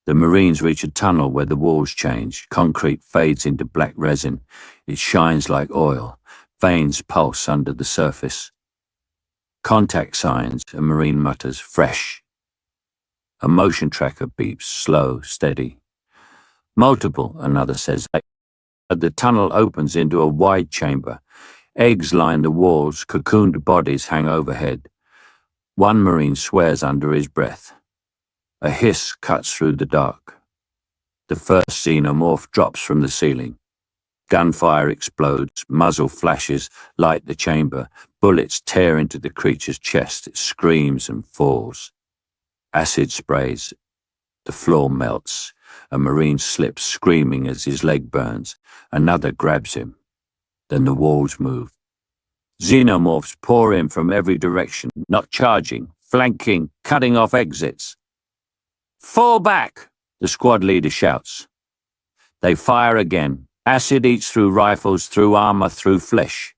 The Marines reach a tunnel where the walls change. Concrete fades into black resin. It shines like oil. Veins pulse under the surface. "Contact signs," a Marine mutters. "Fresh." A motion tracker beeps, slow, steady. "Multiple," another says. The tunnel opens into a wide chamber. Eggs line the walls, cocooned bodies hang overhead. One Marine swears under his breath. A hiss cuts through the dark. The first Xenomorph drops from the ceiling. Gunfire explodes, muzzle flashes, light the chamber. Bullets tear into the creature's chest. It screams and falls. Acid sprays. The floor melts. A Marine slips, screaming as his leg burns. Another grabs him. Then the walls move. Xenomorphs pour in from every direction, not charging, flanking, cutting off exits. Fall back, the squad leader shouts. They fire again. Acid eats through rifles, through armor, through flesh.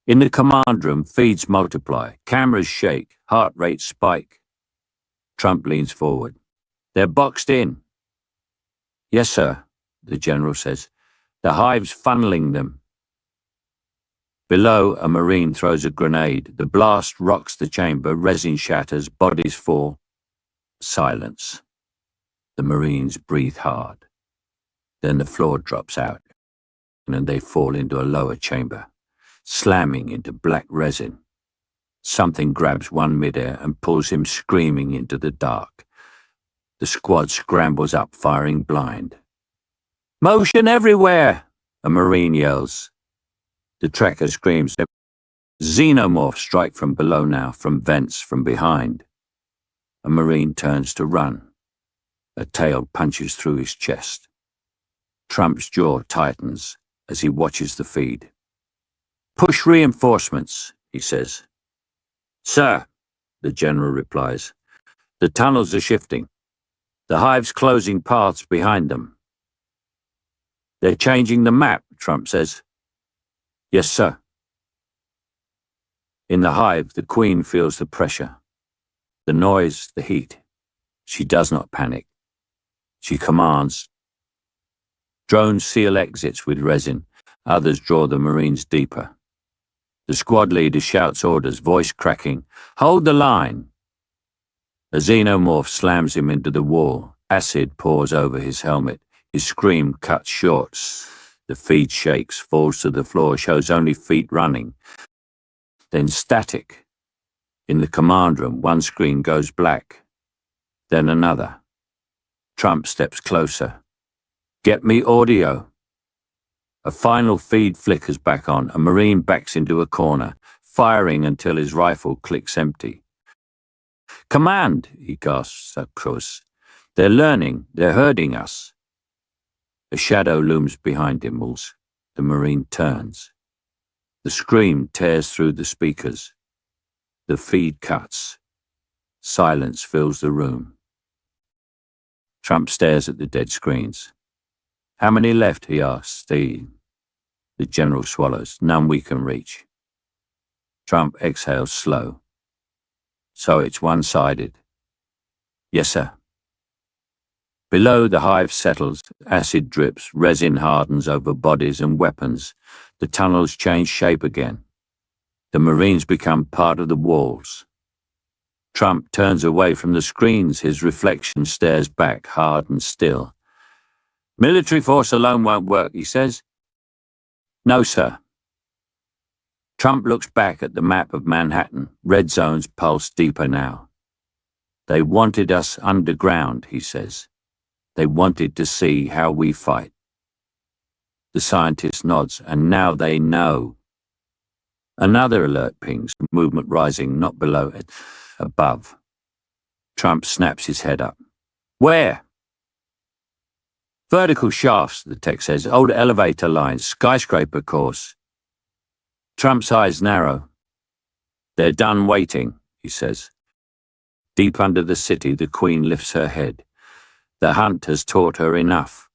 In the command room, feeds multiply. Cameras shake. Heart rates spike. Trump leans forward. They're boxed in. Yes, sir, the general says. The Hive's funneling them. Below, a Marine throws a grenade. The blast rocks the chamber. Resin shatters. Bodies fall. Silence. The Marines breathe hard. Then the floor drops out, and they fall into a lower chamber, slamming into black resin. Something grabs one midair and pulls him screaming into the dark. The squad scrambles up, firing blind. Motion everywhere, a Marine yells. The tracker screams. Xenomorphs strike from below now, from vents, from behind. A Marine turns to run. A tail punches through his chest. Trump's jaw tightens as he watches the feed. Push reinforcements, he says. Sir, the general replies. The tunnels are shifting. The Hive's closing paths behind them. They're changing the map, Trump says. Yes, sir. In the Hive, the Queen feels the pressure, the noise, the heat. She does not panic. She commands. Drones seal exits with resin. Others draw the Marines deeper. The squad leader shouts orders, voice cracking. Hold the line. A Xenomorph slams him into the wall. Acid pours over his helmet. His scream cuts short. The feed shakes, falls to the floor, shows only feet running. Then static. In the command room, one screen goes black. Then another. Trump steps closer. Get me audio. A final feed flickers back on. A Marine backs into a corner, firing until his rifle clicks empty. Command, he gasps across. They're learning. They're herding us. A shadow looms behind him. The Marine turns. The scream tears through the speakers. The feed cuts. Silence fills the room. Trump stares at the dead screens. How many left, he asks. The general swallows. None we can reach. Trump exhales slow. So it's one-sided. Yes, sir. Below, the Hive settles. Acid drips. Resin hardens over bodies and weapons. The tunnels change shape again. The Marines become part of the walls. Trump turns away from the screens. His reflection stares back, hard and still. Military force alone won't work, he says. No, sir. Trump looks back at the map of Manhattan. Red zones pulse deeper now. They wanted us underground, he says. They wanted to see how we fight. The scientist nods, and now they know. Another alert pings, movement rising, not below it, above. Trump snaps his head up. Where? Vertical shafts, the text says. Old elevator lines, skyscraper course. Trump's eyes narrow. They're done waiting, he says. Deep under the city, the Queen lifts her head. The hunt has taught her enough.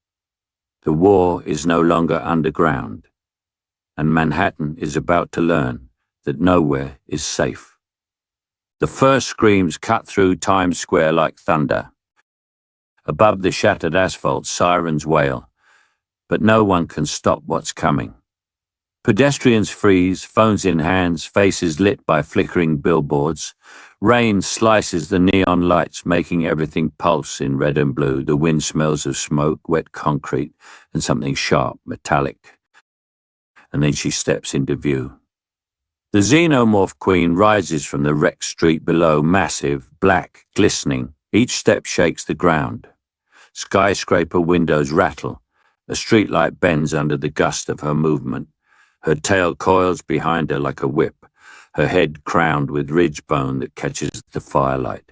The war is no longer underground, and Manhattan is about to learn that nowhere is safe. The first screams cut through Times Square like thunder. Above the shattered asphalt, sirens wail, but no one can stop what's coming. Pedestrians freeze, phones in hands, faces lit by flickering billboards. Rain slices the neon lights, making everything pulse in red and blue. The wind smells of smoke, wet concrete, and something sharp, metallic. And then she steps into view. The Xenomorph Queen rises from the wrecked street below, massive, black, glistening. Each step shakes the ground. Skyscraper windows rattle. A streetlight bends under the gust of her movement. Her tail coils behind her like a whip, her head crowned with ridge bone that catches the firelight.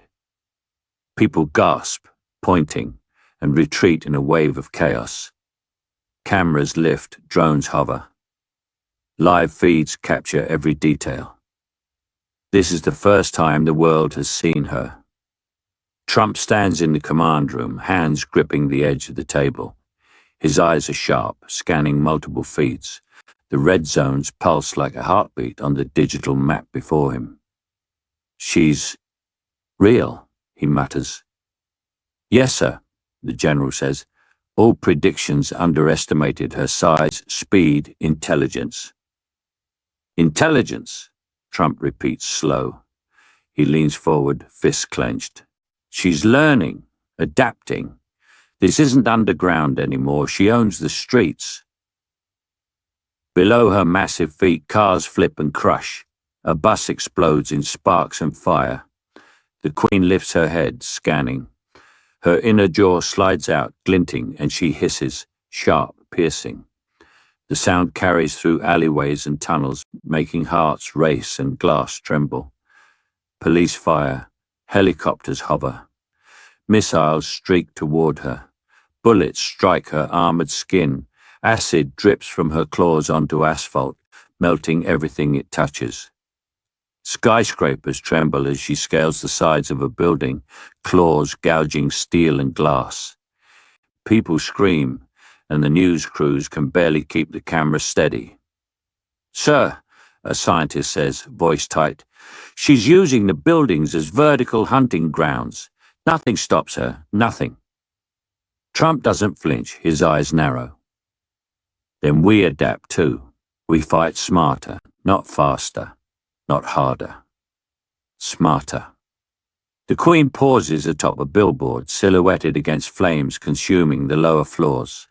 People gasp, pointing, and retreat in a wave of chaos. Cameras lift, drones hover. Live feeds capture every detail. This is the first time the world has seen her. Trump stands in the command room, hands gripping the edge of the table. His eyes are sharp, scanning multiple feeds. The red zones pulse like a heartbeat on the digital map before him. She's real, he mutters. Yes, sir, the general says. All predictions underestimated her size, speed, intelligence. Intelligence, Trump repeats slow. He leans forward, fists clenched. She's learning, adapting. This isn't underground anymore. She owns the streets. Below her massive feet, cars flip and crush. A bus explodes in sparks and fire. The Queen lifts her head, scanning. Her inner jaw slides out, glinting, and she hisses, sharp, piercing. The sound carries through alleyways and tunnels, making hearts race and glass tremble. Police fire. Helicopters hover. Missiles streak toward her. Bullets strike her armored skin. Acid drips from her claws onto asphalt, melting everything it touches. Skyscrapers tremble as she scales the sides of a building, claws gouging steel and glass. People scream, and the news crews can barely keep the camera steady. Sir, a scientist says, voice tight, she's using the buildings as vertical hunting grounds. Nothing stops her, nothing. Trump doesn't flinch, his eyes narrow. Then we adapt too. We fight smarter, not faster, not harder. Smarter. The Queen pauses atop a billboard, silhouetted against flames consuming the lower floors.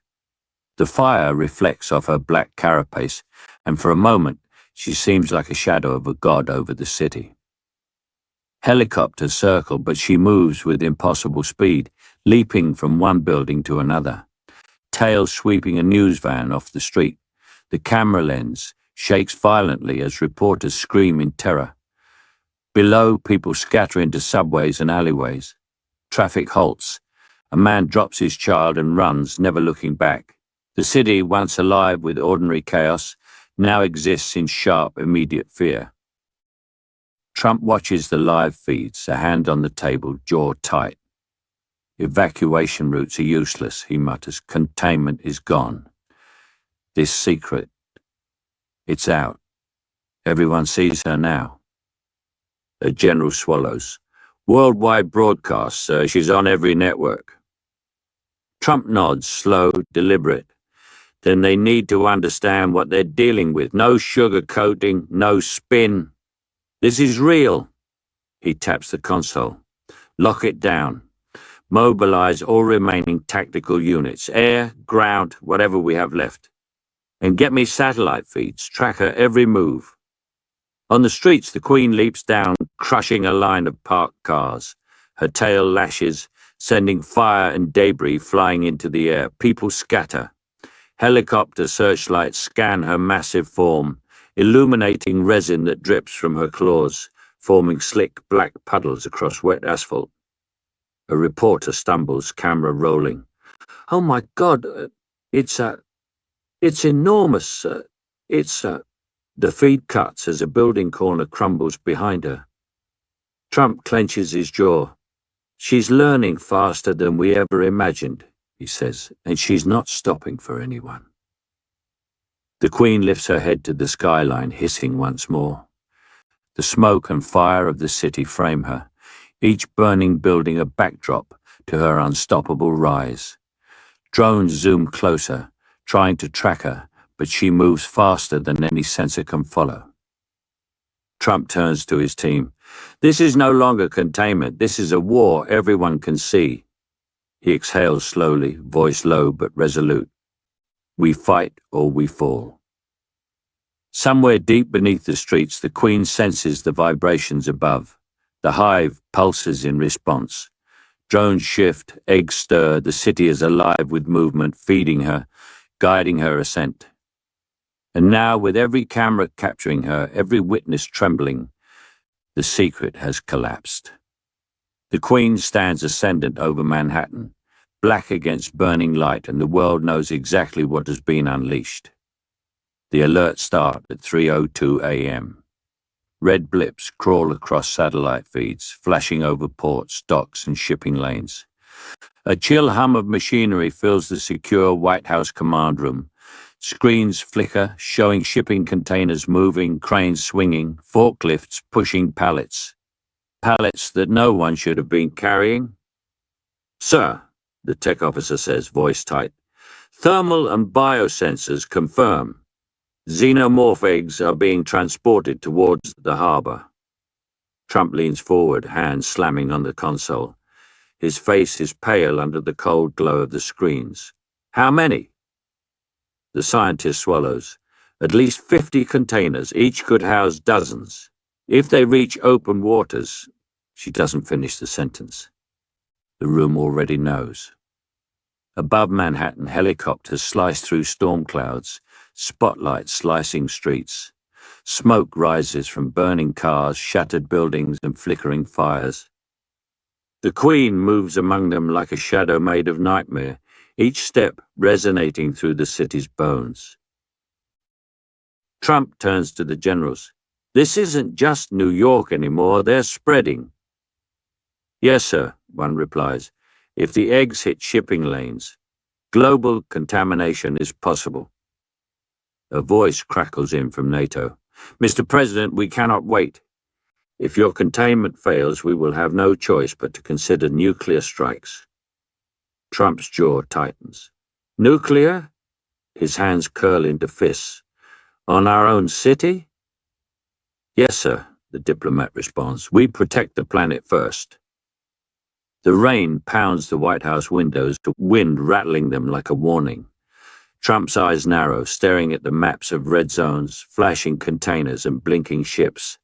The fire reflects off her black carapace, and for a moment she seems like a shadow of a god over the city. Helicopters circle, but she moves with impossible speed, leaping from one building to another. Tail sweeping a news van off the street. The camera lens shakes violently as reporters scream in terror. Below, people scatter into subways and alleyways. Traffic halts. A man drops his child and runs, never looking back. The city, once alive with ordinary chaos, now exists in sharp, immediate fear. Trump watches the live feeds, a hand on the table, jaw tight. Evacuation routes are useless, he mutters. Containment is gone. This secret, it's out. Everyone sees her now. A general swallows. Worldwide broadcast, sir. She's on every network. Trump nods, slow, deliberate. Then they need to understand what they're dealing with. No sugarcoating, no spin. This is real. He taps the console. Lock it down. Mobilize all remaining tactical units, air, ground, whatever we have left. And get me satellite feeds, track her every move. On the streets, the Queen leaps down, crushing a line of parked cars. Her tail lashes, sending fire and debris flying into the air. People scatter. Helicopter searchlights scan her massive form, illuminating resin that drips from her claws, forming slick black puddles across wet asphalt. A reporter stumbles, camera rolling. Oh my God, it's enormous. The feed cuts as a building corner crumbles behind her. Trump clenches his jaw. She's learning faster than we ever imagined, he says, and she's not stopping for anyone. The Queen lifts her head to the skyline, hissing once more. The smoke and fire of the city frame her, each burning building a backdrop to her unstoppable rise. Drones zoom closer, trying to track her, but she moves faster than any sensor can follow. Trump turns to his team. This is no longer containment. This is a war everyone can see. He exhales slowly, voice low but resolute. We fight or we fall. Somewhere deep beneath the streets, the Queen senses the vibrations above. The Hive pulses in response. Drones shift, eggs stir, the city is alive with movement, feeding her, guiding her ascent. And now, with every camera capturing her, every witness trembling, the secret has collapsed. The Queen stands ascendant over Manhattan, black against burning light, and the world knows exactly what has been unleashed. The alerts start at 3:02 a.m. Red blips crawl across satellite feeds, flashing over ports, docks, and shipping lanes. A chill hum of machinery fills the secure White House command room. Screens flicker, showing shipping containers moving, cranes swinging, forklifts pushing pallets. Pallets that no one should have been carrying. "Sir," the tech officer says, voice tight, "thermal and biosensors confirm. Xenomorph eggs are being transported towards the harbor." Trump leans forward, hands slamming on the console. His face is pale under the cold glow of the screens. "How many?" The scientist swallows. "At least 50 containers. Each could house dozens. If they reach open waters—" She doesn't finish the sentence. The room already knows. Above Manhattan, helicopters slice through storm clouds, spotlights slicing streets. Smoke rises from burning cars, shattered buildings, and flickering fires. The Queen moves among them like a shadow made of nightmare, each step resonating through the city's bones. Trump turns to the generals. "This isn't just New York anymore, they're spreading." "Yes, sir," one replies. "If the eggs hit shipping lanes, global contamination is possible." A voice crackles in from NATO. "Mr. President, we cannot wait. If your containment fails, we will have no choice but to consider nuclear strikes." Trump's jaw tightens. "Nuclear?" His hands curl into fists. "On our own city?" "Yes, sir," the diplomat responds. "We protect the planet first." The rain pounds the White House windows, the wind rattling them like a warning. Trump's eyes narrow, staring at the maps of red zones, flashing containers, and blinking ships.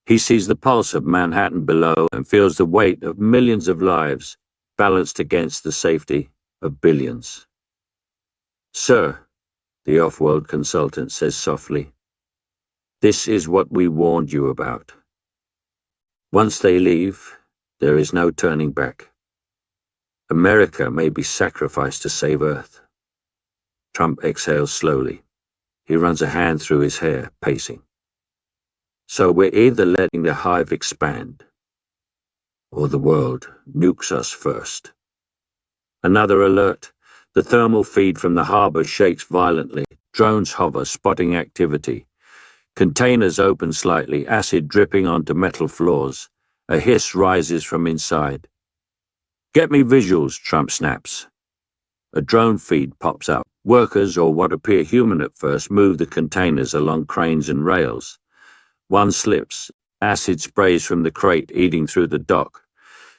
He sees the pulse of Manhattan below and feels the weight of millions of lives balanced against the safety of billions. "Sir," the off-world consultant says softly, "this is what we warned you about. Once they leave, there is no turning back. America may be sacrificed to save Earth." Trump exhales slowly. He runs a hand through his hair, pacing. "So we're either letting the Hive expand, or the world nukes us first." Another alert. The thermal feed from the harbor shakes violently. Drones hover, spotting activity. Containers open slightly, acid dripping onto metal floors. A hiss rises from inside. "Get me visuals," Trump snaps. A drone feed pops up. Workers, or what appear human at first, move the containers along cranes and rails. One slips. Acid sprays from the crate, eating through the dock.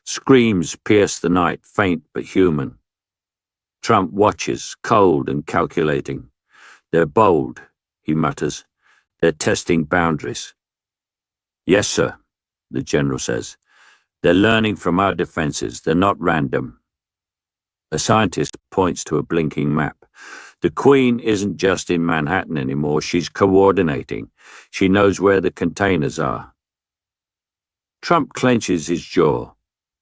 Screams pierce the night, faint but human. Trump watches, cold and calculating. "They're bold," he mutters. "They're testing boundaries." "Yes, sir," the general says. "They're learning from our defenses. They're not random." A scientist points to a blinking map. "The Queen isn't just in Manhattan anymore. She's coordinating. She knows where the containers are." Trump clenches his jaw.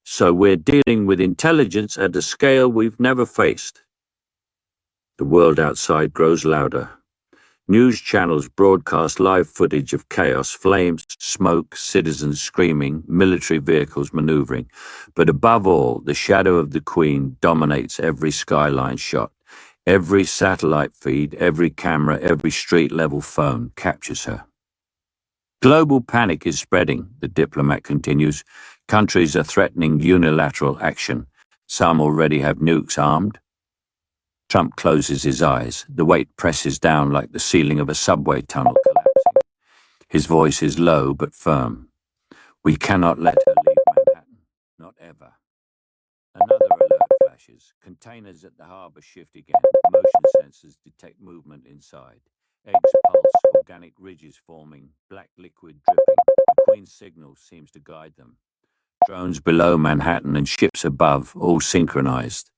"So we're dealing with intelligence at a scale we've never faced." The world outside grows louder. News channels broadcast live footage of chaos, flames, smoke, citizens screaming, military vehicles maneuvering. But above all, the shadow of the Queen dominates every skyline shot. Every satellite feed, every camera, every street-level phone captures her. "Global panic is spreading," the diplomat continues. "Countries are threatening unilateral action. Some already have nukes armed." Trump closes his eyes. The weight presses down like the ceiling of a subway tunnel collapsing. His voice is low but firm. "We cannot let her leave Manhattan. Not ever." Another alert flashes. Containers at the harbor shift again. Motion sensors detect movement inside. Eggs pulse, organic ridges forming, black liquid dripping. The Queen's signal seems to guide them. Drones below Manhattan and ships above, all synchronized.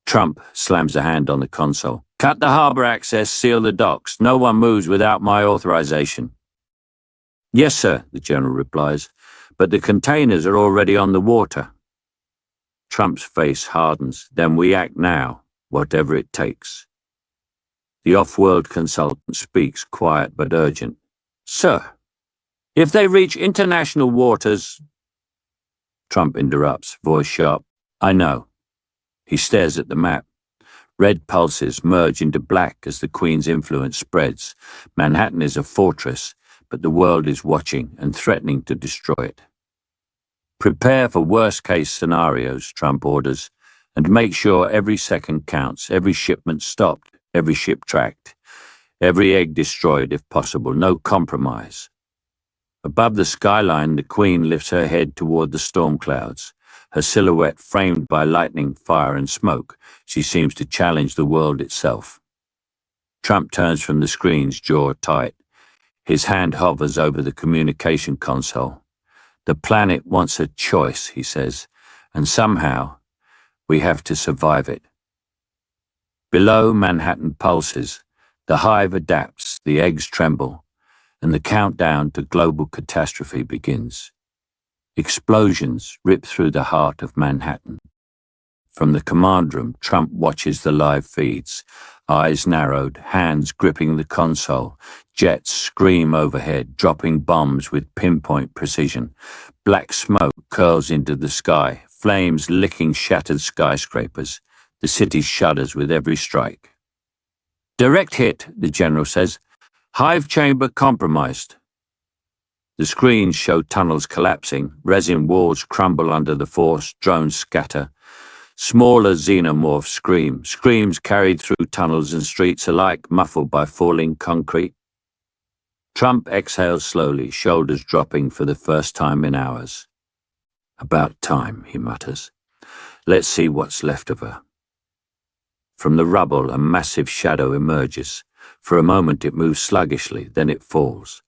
Trump slams a hand on the console. "Cut the harbor access, seal the docks. No one moves without my authorization." "Yes, sir," the general replies, "but the containers are already on the water." Trump's face hardens. "Then we act now, whatever it takes." The off-world consultant speaks, quiet but urgent. "Sir." If they reach international waters... Trump interrupts, voice sharp. I know. He stares at the map. Red pulses merge into black as the Queen's influence spreads. Manhattan is a fortress, but the world is watching and threatening to destroy it. Prepare for worst-case scenarios, Trump orders, and make sure every second counts, every shipment stopped, every ship tracked, every egg destroyed if possible, no compromise. Above the skyline, the Queen lifts her head toward the storm clouds. Her silhouette framed by lightning, fire, and smoke, she seems to challenge the world itself. Trump turns from the screens, jaw tight. His hand hovers over the communication console. The planet wants a choice, he says, and somehow we have to survive it. Below, Manhattan pulses. The hive adapts, the eggs tremble, and the countdown to global catastrophe begins. Explosions rip through the heart of Manhattan. From the command room, Trump watches the live feeds, eyes narrowed, hands gripping the console. Jets scream overhead, dropping bombs with pinpoint precision. Black smoke curls into the sky, flames licking shattered skyscrapers. The city shudders with every strike. Direct hit, the general says. Hive chamber compromised. The screens show tunnels collapsing, resin walls crumble under the force, drones scatter. Smaller xenomorphs scream, screams carried through tunnels and streets alike, muffled by falling concrete. Trump exhales slowly, shoulders dropping for the first time in hours. About time, he mutters. Let's see what's left of her. From the rubble, a massive shadow emerges. For a moment it moves sluggishly, then it falls.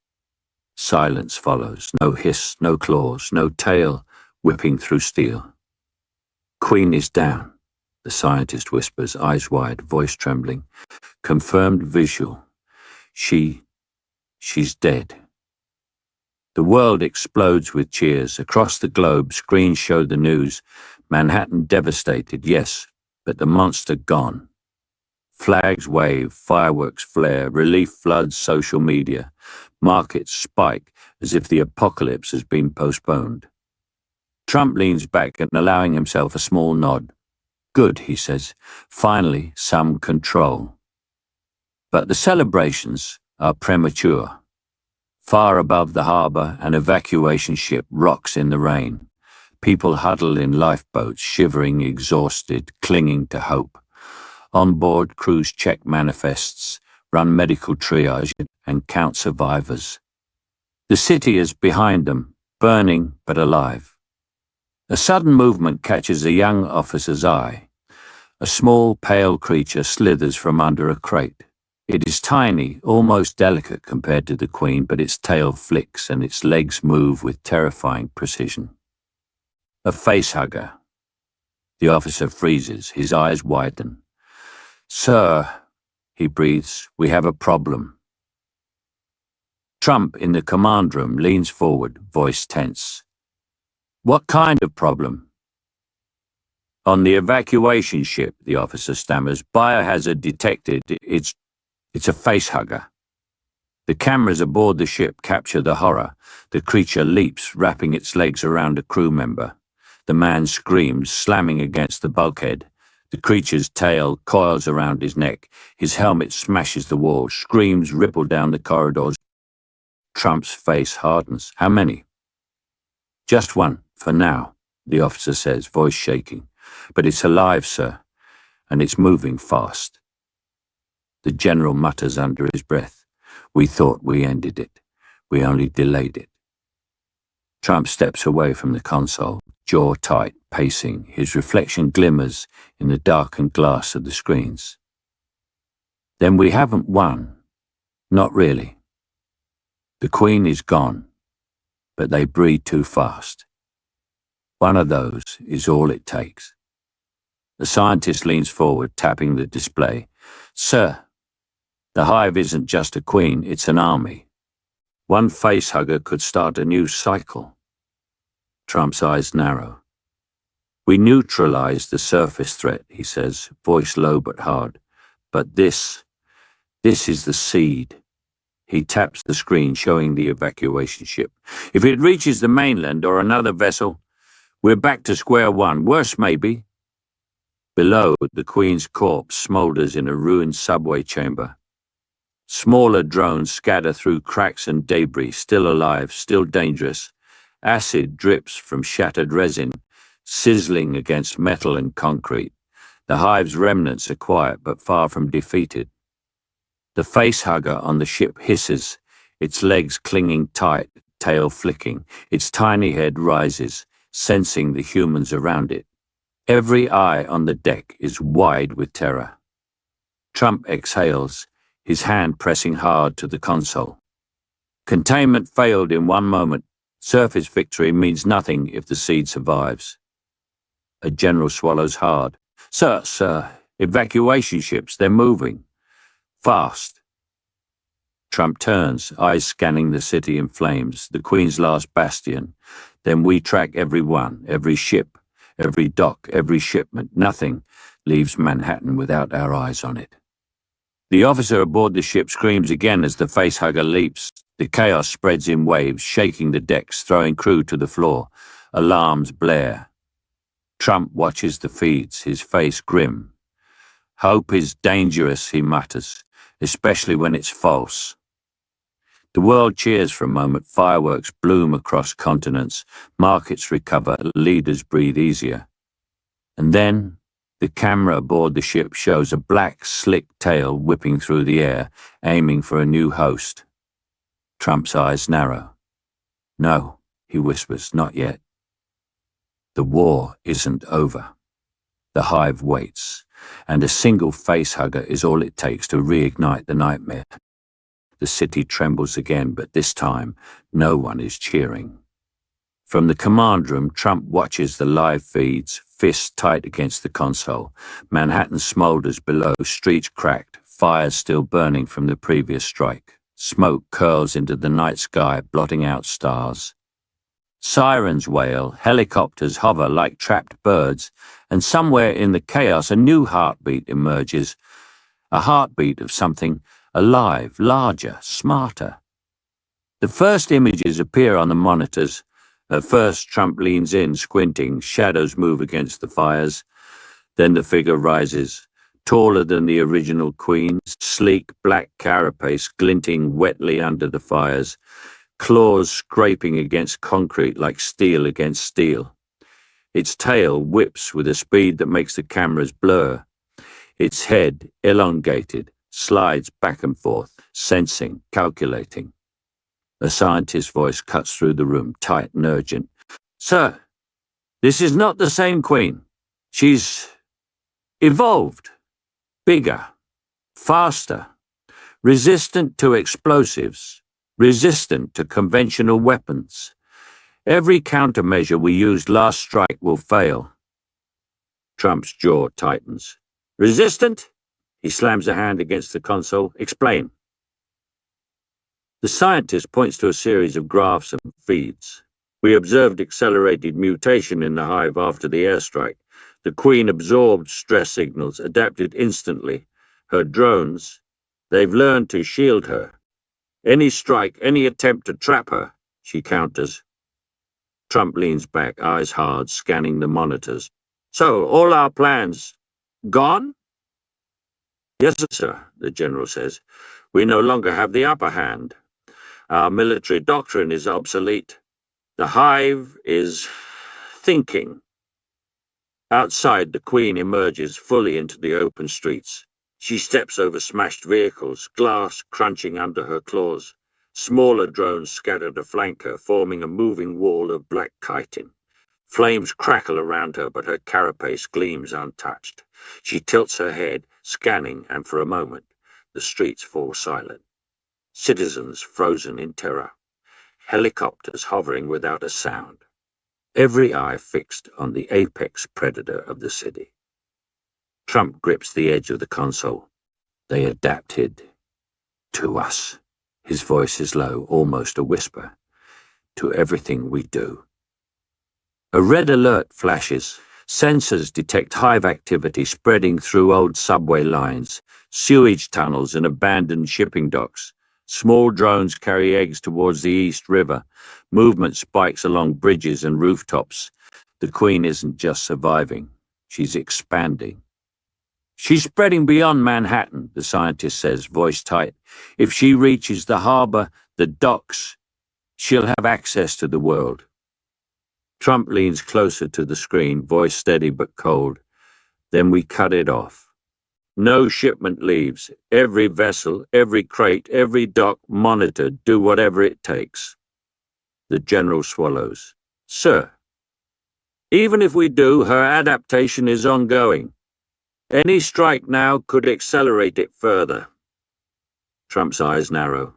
Silence follows, no hiss, no claws, no tail whipping through steel. Queen is down, the scientist whispers, eyes wide, voice trembling. Confirmed visual. She's dead. The world explodes with cheers. Across the globe, screens show the news. Manhattan devastated, yes, but the monster gone. Flags wave, fireworks flare, relief floods social media. Markets spike as if the apocalypse has been postponed. Trump leans back and allowing himself a small nod. Good, he says. Finally, some control. But the celebrations are premature. Far above the harbor, an evacuation ship rocks in the rain. People huddle in lifeboats, shivering, exhausted, clinging to hope. On board, crews check manifests, run medical triage, and count survivors. The city is behind them, burning but alive. A sudden movement catches a young officer's eye. A small, pale creature slithers from under a crate. It is tiny, almost delicate compared to the Queen, but its tail flicks and its legs move with terrifying precision. A facehugger. The officer freezes, his eyes widen. Sir, he breathes, we have a problem. Trump, in the command room, leans forward, voice tense. What kind of problem? On the evacuation ship, the officer stammers, biohazard detected. It's a facehugger. The cameras aboard the ship capture the horror. The creature leaps, wrapping its legs around a crew member. The man screams, slamming against the bulkhead. The creature's tail coils around his neck. His helmet smashes the wall. Screams ripple down the corridors. Trump's face hardens. How many? Just one, for now, the officer says, voice shaking. But it's alive, sir, and it's moving fast. The general mutters under his breath. We thought we ended it. We only delayed it. Trump steps away from the console, jaw tight, pacing. His reflection glimmers in the darkened glass of the screens. Then we haven't won. Not really. The Queen is gone, but they breed too fast. One of those is all it takes. The scientist leans forward, tapping the display. Sir, the Hive isn't just a queen, it's an army. One facehugger could start a new cycle. Trump's eyes narrow. We neutralized the surface threat, he says, voice low but hard. But this is the seed. He taps the screen showing the evacuation ship. If it reaches the mainland or another vessel, we're back to square one. Worse, maybe. Below, the Queen's corpse smoulders in a ruined subway chamber. Smaller drones scatter through cracks and debris, still alive, still dangerous. Acid drips from shattered resin, sizzling against metal and concrete. The Hive's remnants are quiet, but far from defeated. The facehugger on the ship hisses, its legs clinging tight, tail flicking. Its tiny head rises, sensing the humans around it. Every eye on the deck is wide with terror. Trump exhales, his hand pressing hard to the console. Containment failed in one moment. Surface victory means nothing if the seed survives. A general swallows hard. Sir, evacuation ships, they're moving. Fast. Trump turns, eyes scanning the city in flames, the Queen's last bastion. Then we track every one, every ship, every dock, every shipment. Nothing leaves Manhattan without our eyes on it. The officer aboard the ship screams again as the facehugger leaps. The chaos spreads in waves, shaking the decks, throwing crew to the floor. Alarms blare. Trump watches the feeds, his face grim. Hope is dangerous, he mutters, especially when it's false. The world cheers for a moment. Fireworks bloom across continents. Markets recover. Leaders breathe easier. And then the camera aboard the ship shows a black, slick tail whipping through the air, aiming for a new host. Trump's eyes narrow. No, he whispers, not yet. The war isn't over. The Hive waits, and a single facehugger is all it takes to reignite the nightmare. The city trembles again, but this time, no one is cheering. From the command room, Trump watches the live feeds, fists tight against the console. Manhattan smolders below, streets cracked, fires still burning from the previous strike. Smoke curls into the night sky, blotting out stars. Sirens wail, helicopters hover like trapped birds, and somewhere in the chaos a new heartbeat emerges. A heartbeat of something alive, larger, smarter. The first images appear on the monitors. At first, Trump leans in, squinting. Shadows move against the fires. Then the figure rises, taller than the original Queen, sleek black carapace glinting wetly under the fires, claws scraping against concrete like steel against steel. Its tail whips with a speed that makes the cameras blur. Its head, elongated, slides back and forth, sensing, calculating. A scientist's voice cuts through the room, tight and urgent. Sir, this is not the same Queen. She's evolved, bigger, faster, resistant to explosives, resistant to conventional weapons. Every countermeasure we used last strike will fail. Trump's jaw tightens. Resistant? He slams a hand against the console. Explain. The scientist points to a series of graphs and feeds. We observed accelerated mutation in the Hive after the airstrike. The Queen absorbed stress signals, adapted instantly. Her drones, they've learned to shield her. Any strike, any attempt to trap her, she counters. Trump leans back, eyes hard, scanning the monitors. So, all our plans gone? Yes, sir, the general says. We no longer have the upper hand. Our military doctrine is obsolete. The Hive is thinking. Outside, the Queen emerges fully into the open streets. She steps over smashed vehicles, glass crunching under her claws. Smaller drones scatter to flank her, forming a moving wall of black chitin. Flames crackle around her, but her carapace gleams untouched. She tilts her head, scanning, and for a moment, the streets fall silent. Citizens frozen in terror. Helicopters hovering without a sound. Every eye fixed on the apex predator of the city. Trump grips the edge of the console. They adapted to us. His voice is low, almost a whisper. To everything we do. A red alert flashes. Sensors detect Hive activity spreading through old subway lines, sewage tunnels and abandoned shipping docks. Small drones carry eggs towards the East River. Movement spikes along bridges and rooftops. The Queen isn't just surviving, she's expanding. She's spreading beyond Manhattan, the scientist says, voice tight. If she reaches the harbor, the docks, she'll have access to the world. Trump leans closer to the screen, voice steady but cold. Then we cut it off. No shipment leaves. Every vessel, every crate, every dock monitored. Do whatever it takes. The general swallows. Sir, even if we do, her adaptation is ongoing. Any strike now could accelerate it further. Trump's eyes narrow.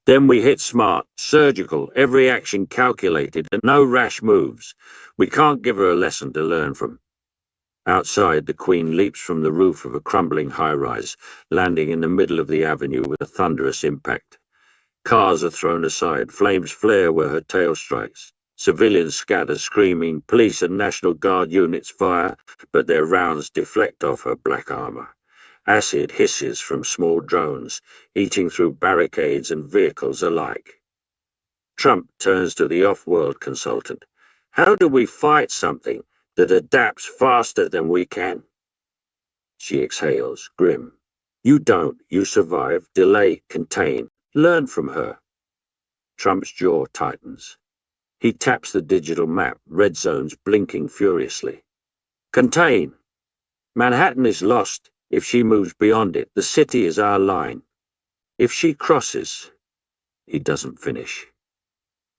Then we hit smart, surgical, every action calculated, and no rash moves. We can't give her a lesson to learn from. Outside, the Queen leaps from the roof of a crumbling high-rise, landing in the middle of the avenue with a thunderous impact. Cars are thrown aside, flames flare where her tail strikes. Civilians scatter, screaming. Police and National Guard units fire, but their rounds deflect off her black armor. Acid hisses from small drones, eating through barricades and vehicles alike. Trump turns to the off-world consultant. How do we fight something that adapts faster than we can? She exhales, grim. You don't. You survive, delay, contain. Learn from her. Trump's jaw tightens. He taps the digital map, red zones blinking furiously. Contain. Manhattan is lost if she moves beyond it. The city is our line. If she crosses... He doesn't finish.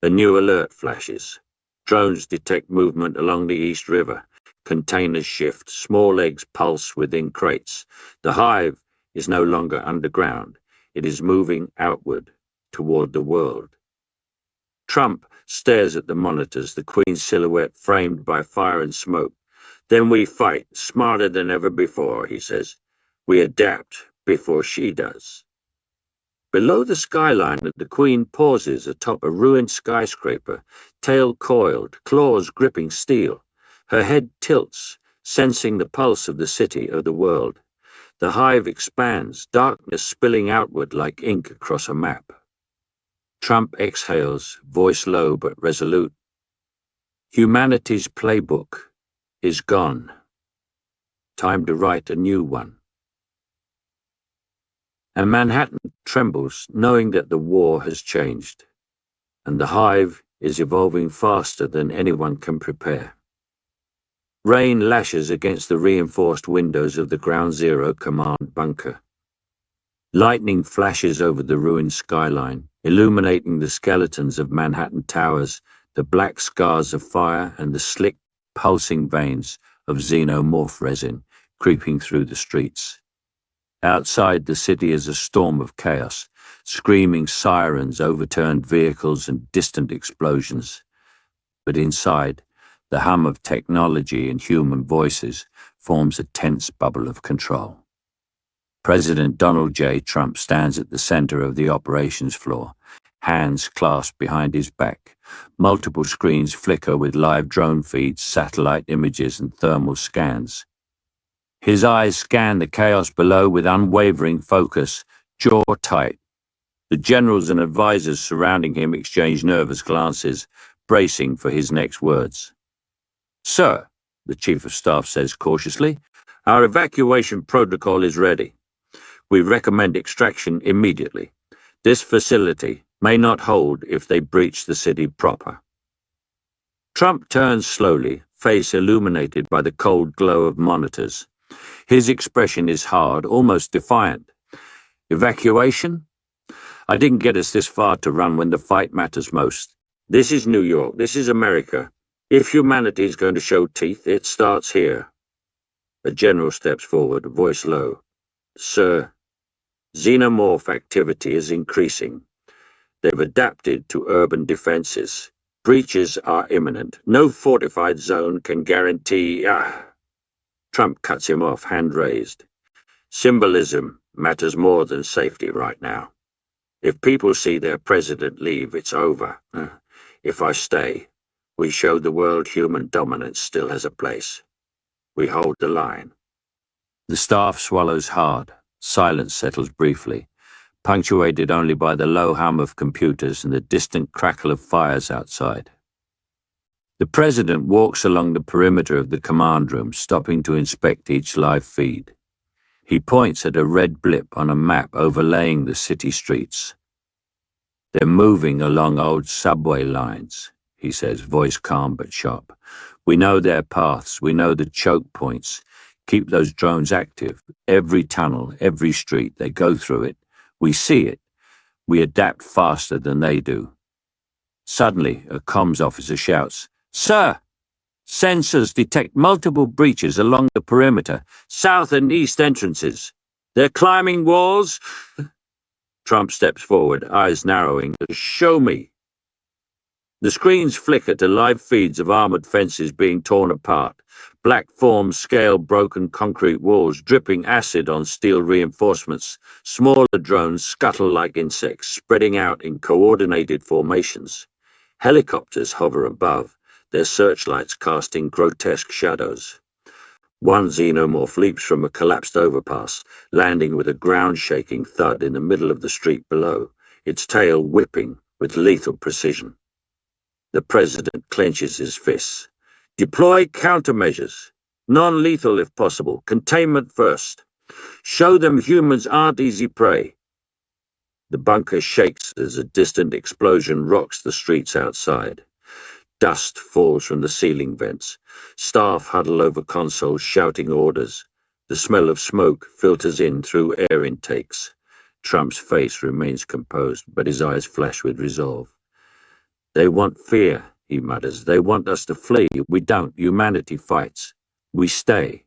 A new alert flashes. Drones detect movement along the East River. Containers shift, small eggs pulse within crates. The Hive is no longer underground. It is moving outward, toward the world. Trump stares at the monitors, the Queen's silhouette framed by fire and smoke. Then we fight, smarter than ever before, he says. We adapt before she does. Below the skyline, the Queen pauses atop a ruined skyscraper, tail coiled, claws gripping steel. Her head tilts, sensing the pulse of the city, of the world. The Hive expands, darkness spilling outward like ink across a map. Trump exhales, voice low but resolute. Humanity's playbook is gone. Time to write a new one. And Manhattan trembles, knowing that the war has changed, and the Hive is evolving faster than anyone can prepare. Rain lashes against the reinforced windows of the Ground Zero command bunker. Lightning flashes over the ruined skyline, illuminating the skeletons of Manhattan towers, the black scars of fire and the slick, pulsing veins of Xenomorph resin creeping through the streets. Outside, the city is a storm of chaos, screaming sirens, overturned vehicles, and distant explosions. But inside, the hum of technology and human voices forms a tense bubble of control. President Donald J. Trump stands at the center of the operations floor, hands clasped behind his back. Multiple screens flicker with live drone feeds, satellite images, and thermal scans. His eyes scan the chaos below with unwavering focus, jaw tight. The generals and advisors surrounding him exchange nervous glances, bracing for his next words. Sir, the Chief of Staff says cautiously, our evacuation protocol is ready. We recommend extraction immediately. This facility may not hold if they breach the city proper. Trump turns slowly, face illuminated by the cold glow of monitors. His expression is hard, almost defiant. Evacuation? I didn't get us this far to run when the fight matters most. This is New York. This is America. If humanity is going to show teeth, it starts here. A general steps forward, voice low. Sir, Xenomorph activity is increasing. They've adapted to urban defenses. Breaches are imminent. No fortified zone can guarantee... Trump cuts him off, hand raised. Symbolism matters more than safety right now. If people see their president leave, it's over. If I stay, we show the world human dominance still has a place. We hold the line. The staff swallows hard. Silence settles briefly. punctuated only by the low hum of computers and the distant crackle of fires outside. The president walks along the perimeter of the command room, stopping to inspect each live feed. He points at a red blip on a map overlaying the city streets. "They're moving along old subway lines," he says, voice calm but sharp. "We know their paths, we know the choke points. Keep those drones active. Every tunnel, every street, they go through it. We see it. We adapt faster than they do." Suddenly, a comms officer shouts, "Sir! Sensors detect multiple breaches along the perimeter, south and east entrances. They're climbing walls." Trump steps forward, eyes narrowing. "Show me." The screens flicker to live feeds of armored fences being torn apart, black forms scale broken concrete walls, dripping acid on steel reinforcements. Smaller drones scuttle like insects, spreading out in coordinated formations. Helicopters hover above, their searchlights casting grotesque shadows. One xenomorph leaps from a collapsed overpass, landing with a ground-shaking thud in the middle of the street below, its tail whipping with lethal precision. The president clenches his fists. "Deploy countermeasures. Non-lethal if possible. Containment first. Show them humans aren't easy prey." The bunker shakes as a distant explosion rocks the streets outside. Dust falls from the ceiling vents. Staff huddle over consoles shouting orders. The smell of smoke filters in through air intakes. Trump's face remains composed, but his eyes flash with resolve. "They want fear," he mutters. "They want us to flee. We don't. Humanity fights. We stay."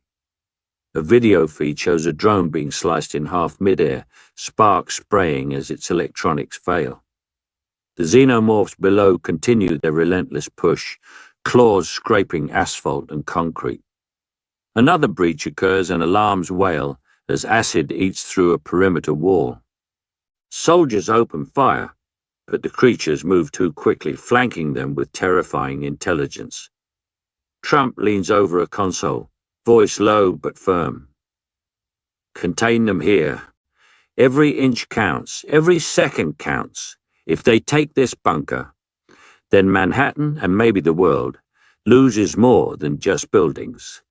A video feed shows a drone being sliced in half midair, sparks spraying as its electronics fail. The xenomorphs below continue their relentless push, claws scraping asphalt and concrete. Another breach occurs and alarms wail as acid eats through a perimeter wall. Soldiers open fire, but the creatures move too quickly, flanking them with terrifying intelligence. Trump leans over a console, voice low but firm. "Contain them here. Every inch counts, every second counts. If they take this bunker, then Manhattan, and maybe the world, loses more than just buildings.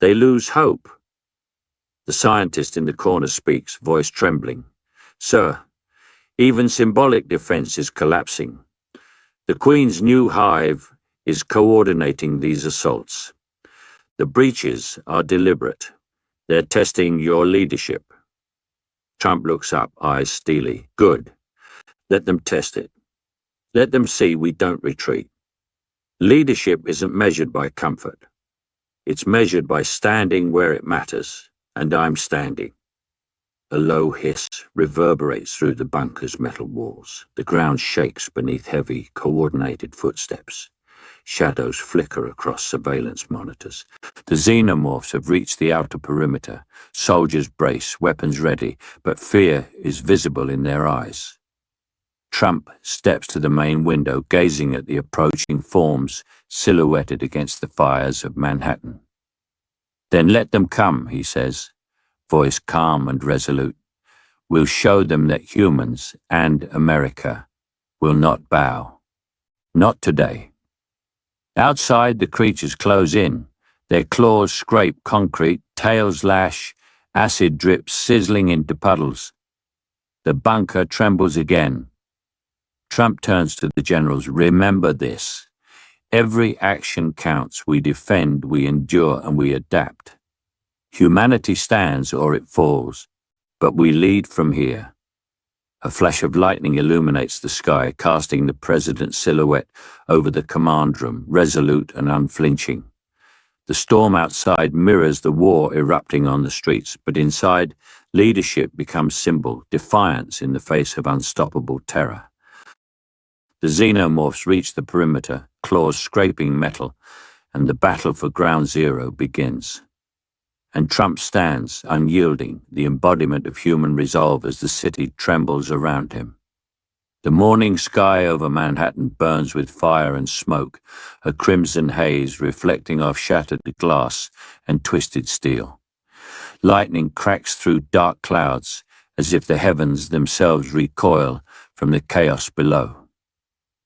They lose hope." The scientist in the corner speaks, voice trembling. "Sir, even symbolic defense is collapsing. The Queen's new Hive is coordinating these assaults. The breaches are deliberate. They're testing your leadership." Trump looks up, eyes steely. "Good. Let them test it. Let them see we don't retreat. Leadership isn't measured by comfort. It's measured by standing where it matters, and I'm standing." A low hiss reverberates through the bunker's metal walls. The ground shakes beneath heavy, coordinated footsteps. Shadows flicker across surveillance monitors. The xenomorphs have reached the outer perimeter. Soldiers brace, weapons ready, but fear is visible in their eyes. Trump steps to the main window, gazing at the approaching forms silhouetted against the fires of Manhattan. "Then let them come," he says, voice calm and resolute. "We'll show them that humans and America will not bow. Not today." Outside, the creatures close in. Their claws scrape concrete, tails lash, acid drips sizzling into puddles. The bunker trembles again. Trump turns to the generals. "Remember this. Every action counts. We defend, we endure, and we adapt. Humanity stands or it falls, but we lead from here." A flash of lightning illuminates the sky, casting the president's silhouette over the command room, resolute and unflinching. The storm outside mirrors the war erupting on the streets, but inside, leadership becomes symbol, defiance in the face of unstoppable terror. The xenomorphs reach the perimeter, claws scraping metal, and the battle for ground zero begins. And Trump stands, unyielding, the embodiment of human resolve as the city trembles around him. The morning sky over Manhattan burns with fire and smoke, a crimson haze reflecting off shattered glass and twisted steel. Lightning cracks through dark clouds as if the heavens themselves recoil from the chaos below.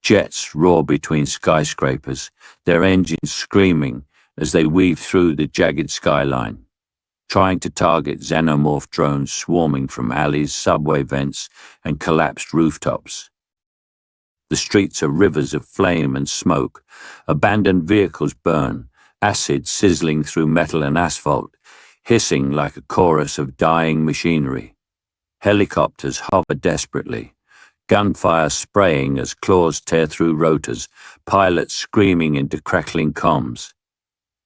Jets roar between skyscrapers, their engines screaming as they weave through the jagged skyline, trying to target xenomorph drones swarming from alleys, subway vents, and collapsed rooftops. The streets are rivers of flame and smoke. Abandoned vehicles burn, acid sizzling through metal and asphalt, hissing like a chorus of dying machinery. Helicopters hover desperately, gunfire spraying as claws tear through rotors, pilots screaming into crackling comms.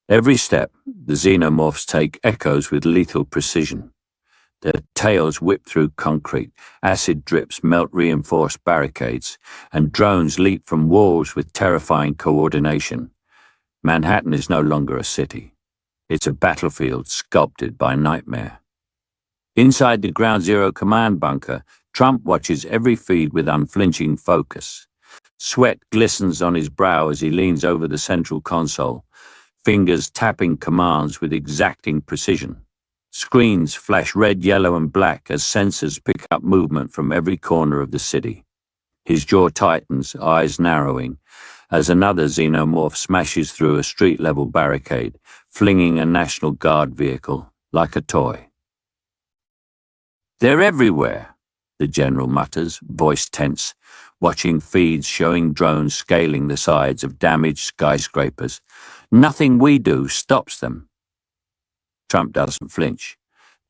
Every step, the xenomorphs take echoes with lethal precision. Their tails whip through concrete, acid drips melt reinforced barricades, and drones leap from walls with terrifying coordination. Manhattan is no longer a city. It's a battlefield sculpted by nightmare. Inside the Ground Zero command bunker, Trump watches every feed with unflinching focus. Sweat glistens on his brow as he leans over the central console, fingers tapping commands with exacting precision. Screens flash red, yellow, and black as sensors pick up movement from every corner of the city. His jaw tightens, eyes narrowing, as another xenomorph smashes through a street-level barricade, flinging a National Guard vehicle like a toy. "They're everywhere," the general mutters, voice tense, watching feeds showing drones scaling the sides of damaged skyscrapers. "Nothing we do stops them." Trump doesn't flinch.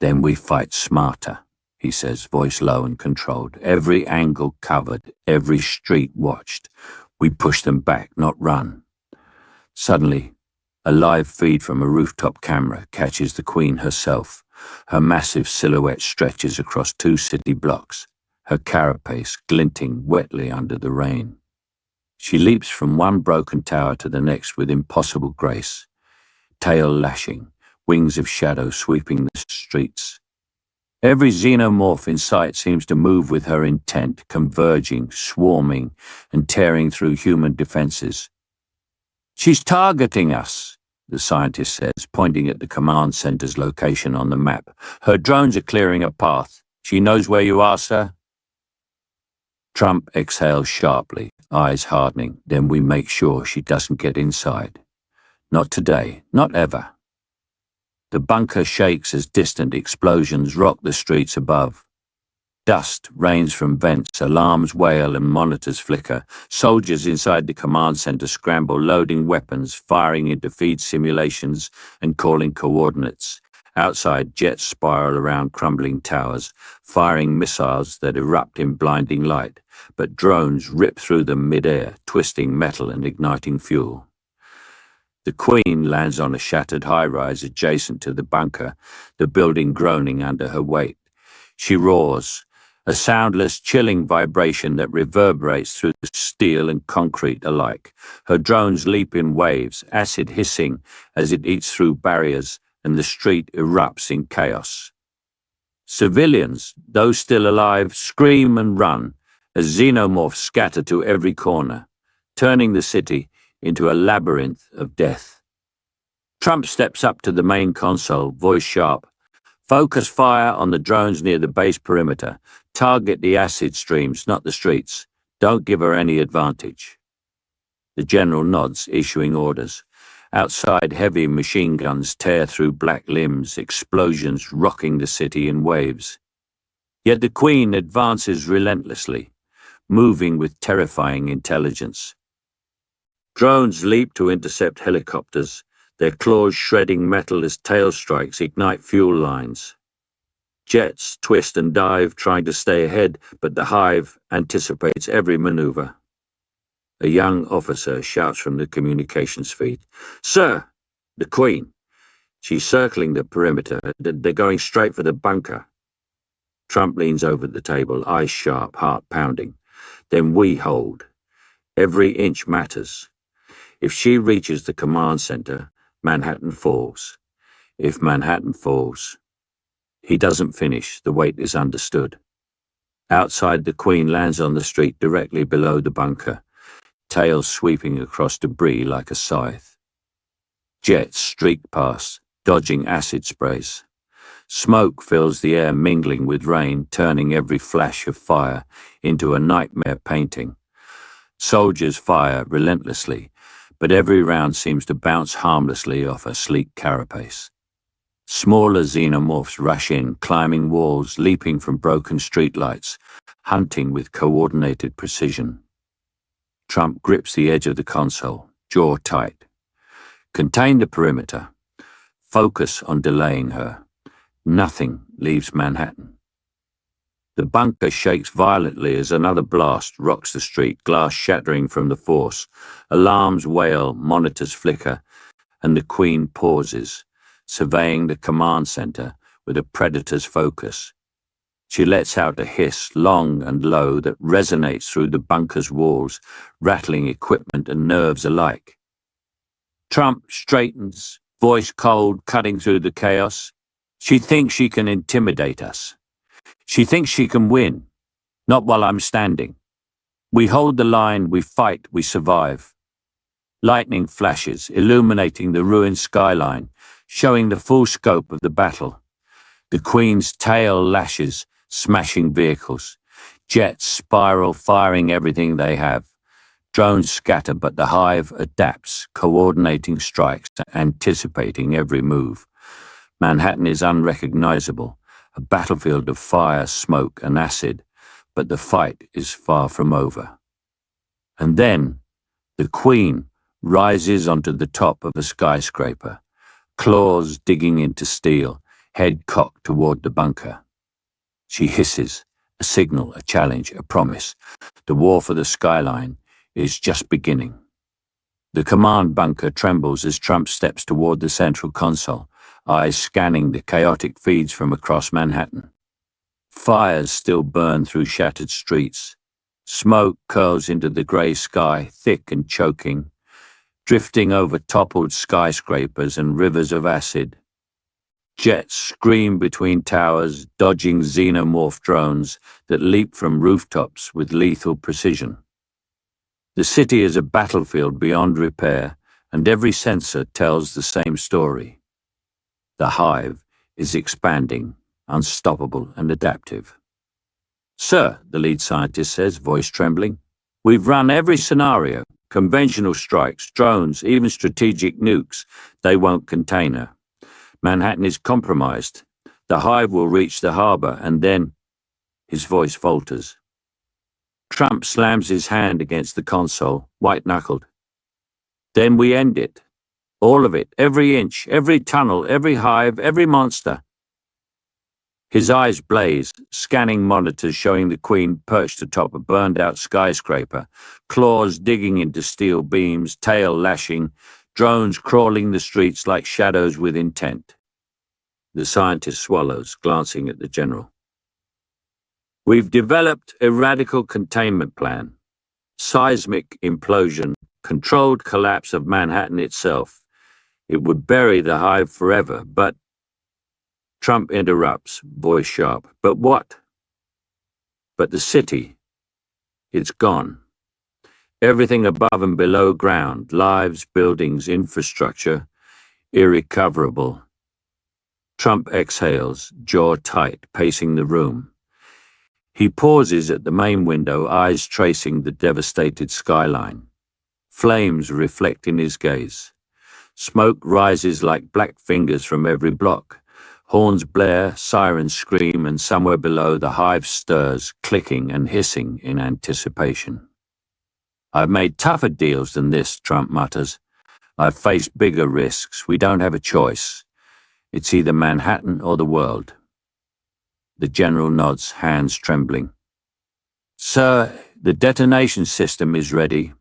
"Then we fight smarter," he says, voice low and controlled. "Every angle covered, every street watched. We push them back, not run." Suddenly, a live feed from a rooftop camera catches the Queen herself. Her massive silhouette stretches across 2 city blocks, her carapace glinting wetly under the rain. She leaps from one broken tower to the next with impossible grace, tail lashing, wings of shadow sweeping the streets. Every xenomorph in sight seems to move with her intent, converging, swarming, and tearing through human defenses. "She's targeting us," the scientist says, pointing at the command center's location on the map. "Her drones are clearing a path. She knows where you are, sir." Trump exhales sharply, eyes hardening. "Then we make sure she doesn't get inside. Not today, not ever." The bunker shakes as distant explosions rock the streets above. Dust rains from vents, alarms wail and monitors flicker. Soldiers inside the command center scramble, loading weapons, firing into feed simulations and calling coordinates. Outside, jets spiral around crumbling towers, firing missiles that erupt in blinding light, but drones rip through them mid-air, twisting metal and igniting fuel. The Queen lands on a shattered high-rise adjacent to the bunker, the building groaning under her weight. She roars, a soundless, chilling vibration that reverberates through the steel and concrete alike. Her drones leap in waves, acid hissing as it eats through barriers, and the street erupts in chaos. Civilians, those still alive, scream and run as xenomorphs scatter to every corner, turning the city into a labyrinth of death. Trump steps up to the main console, voice sharp. "Focus fire on the drones near the base perimeter. Target the acid streams, not the streets. Don't give her any advantage." The general nods, issuing orders. Outside, heavy machine guns tear through black limbs, explosions rocking the city in waves. Yet the Queen advances relentlessly, moving with terrifying intelligence. Drones leap to intercept helicopters, their claws shredding metal as tail strikes ignite fuel lines. Jets twist and dive, trying to stay ahead, but the Hive anticipates every maneuver. A young officer shouts from the communications feed, "Sir, the Queen. She's circling the perimeter. They're going straight for the bunker." Trump leans over the table, eyes sharp, heart pounding. "Then we hold. Every inch matters. If she reaches the command center, Manhattan falls. If Manhattan falls..." He doesn't finish. The weight is understood. Outside, the Queen lands on the street directly below the bunker, tail sweeping across debris like a scythe. Jets streak past, dodging acid sprays. Smoke fills the air, mingling with rain, turning every flash of fire into a nightmare painting. Soldiers fire relentlessly, but every round seems to bounce harmlessly off a sleek carapace. Smaller xenomorphs rush in, climbing walls, leaping from broken streetlights, hunting with coordinated precision. Trump grips the edge of the console, jaw tight. Contain the perimeter. Focus on delaying her. Nothing leaves Manhattan. The bunker shakes violently as another blast rocks the street, glass shattering from the force. Alarms wail, monitors flicker, and the Queen pauses, surveying the command center with a predator's focus. She lets out a hiss, long and low, that resonates through the bunker's walls, rattling equipment and nerves alike. Trump straightens, voice cold, cutting through the chaos. She thinks she can intimidate us. She thinks she can win. Not while I'm standing. We hold the line, we fight, we survive. Lightning flashes, illuminating the ruined skyline, showing the full scope of the battle. The Queen's tail lashes, smashing vehicles. Jets spiral, firing everything they have. Drones scatter, but the Hive adapts, coordinating strikes, anticipating every move. Manhattan is unrecognizable, a battlefield of fire, smoke, and acid, but the fight is far from over. And then, the Queen rises onto the top of a skyscraper, claws digging into steel, head cocked toward the bunker. She hisses, a signal, a challenge, a promise. The war for the skyline is just beginning. The command bunker trembles as Trump steps toward the central console, eyes scanning the chaotic feeds from across Manhattan. Fires still burn through shattered streets. Smoke curls into the grey sky, thick and choking, drifting over toppled skyscrapers and rivers of acid. Jets scream between towers, dodging xenomorph drones that leap from rooftops with lethal precision. The city is a battlefield beyond repair, and every sensor tells the same story. The Hive is expanding, unstoppable and adaptive. "Sir," the lead scientist says, voice trembling, "we've run every scenario, conventional strikes, drones, even strategic nukes. They won't contain her. Manhattan is compromised. The Hive will reach the harbor, and then..." His voice falters. Trump slams his hand against the console, white-knuckled. "Then we end it. All of it, every inch, every tunnel, every hive, every monster." His eyes blaze, scanning monitors showing the Queen perched atop a burned-out skyscraper, claws digging into steel beams, tail lashing, drones crawling the streets like shadows with intent. The scientist swallows, glancing at the general. "We've developed a radical containment plan. Seismic implosion, controlled collapse of Manhattan itself. It would bury the Hive forever, but..." Trump interrupts, voice sharp. "But what?" "But the city. It's gone. Everything above and below ground, lives, buildings, infrastructure, irrecoverable." Trump exhales, jaw tight, pacing the room. He pauses at the main window, eyes tracing the devastated skyline. Flames reflect in his gaze. Smoke rises like black fingers from every block. Horns blare, sirens scream, and somewhere below the Hive stirs, clicking and hissing in anticipation. "I've made tougher deals than this," Trump mutters. "I've faced bigger risks. We don't have a choice. It's either Manhattan or the world." The general nods, hands trembling. "Sir, the detonation system is ready.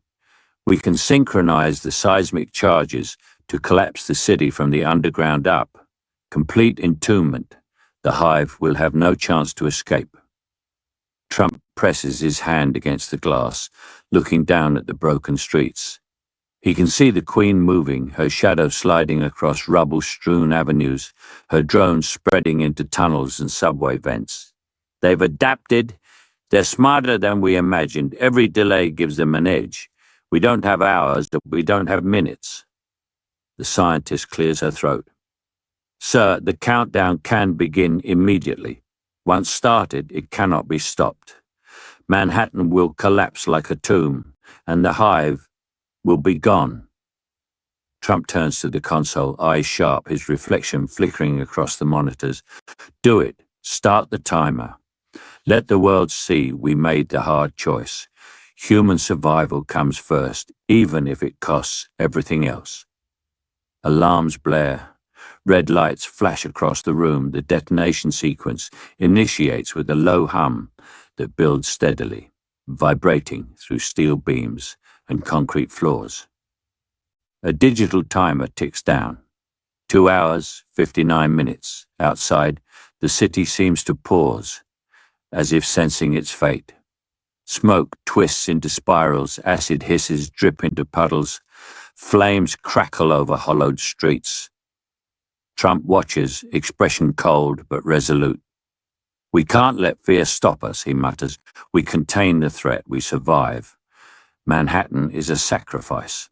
We can synchronize the seismic charges to collapse the city from the underground up. Complete entombment. The Hive will have no chance to escape." Trump presses his hand against the glass, looking down at the broken streets. He can see the Queen moving, her shadow sliding across rubble-strewn avenues, her drones spreading into tunnels and subway vents. "They've adapted. They're smarter than we imagined. Every delay gives them an edge. We don't have hours, we don't have minutes." The scientist clears her throat. Sir, the countdown can begin immediately. Once started, it cannot be stopped. Manhattan will collapse like a tomb, and the Hive will be gone. Trump turns to the console, eyes sharp, his reflection flickering across the monitors. Do it. Start the timer. Let the world see we made the hard choice. Human survival comes first, even if it costs everything else. Alarms blare. Red lights flash across the room. The detonation sequence initiates with a low hum that builds steadily, vibrating through steel beams and concrete floors. A digital timer ticks down. 2 hours, 59 minutes. Outside, the city seems to pause, as if sensing its fate. Smoke twists into spirals, acid hisses drip into puddles, flames crackle over hollowed streets. Trump watches, expression cold but resolute. We can't let fear stop us, he mutters. We contain the threat, we survive. Manhattan is a sacrifice.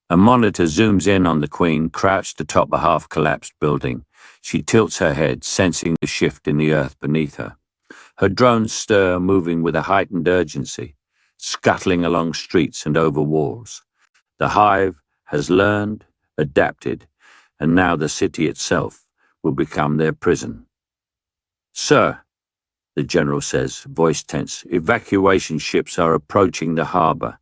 A monitor zooms in on the Queen, crouched atop a half-collapsed building. She tilts her head, sensing the shift in the earth beneath her. Her drones stir, moving with a heightened urgency, scuttling along streets and over walls. The Hive has learned, adapted, and now the city itself will become their prison. Sir, the general says, voice tense, evacuation ships are approaching the harbor.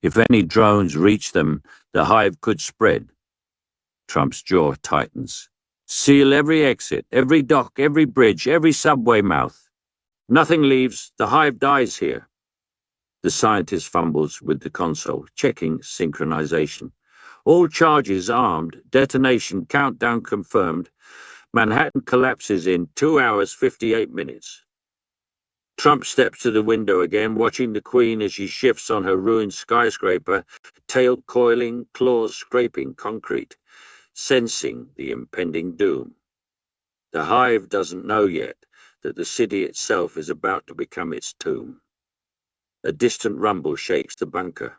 If any drones reach them, the Hive could spread. Trump's jaw tightens. Seal every exit, every dock, every bridge, every subway mouth. Nothing leaves, the Hive dies here. The scientist fumbles with the console, checking synchronization. All charges armed, detonation countdown confirmed. Manhattan collapses in 2 hours, 58 minutes. Trump steps to the window again, watching the Queen as she shifts on her ruined skyscraper, tail coiling, claws scraping concrete, sensing the impending doom. The Hive doesn't know yet that the city itself is about to become its tomb. A distant rumble shakes the bunker.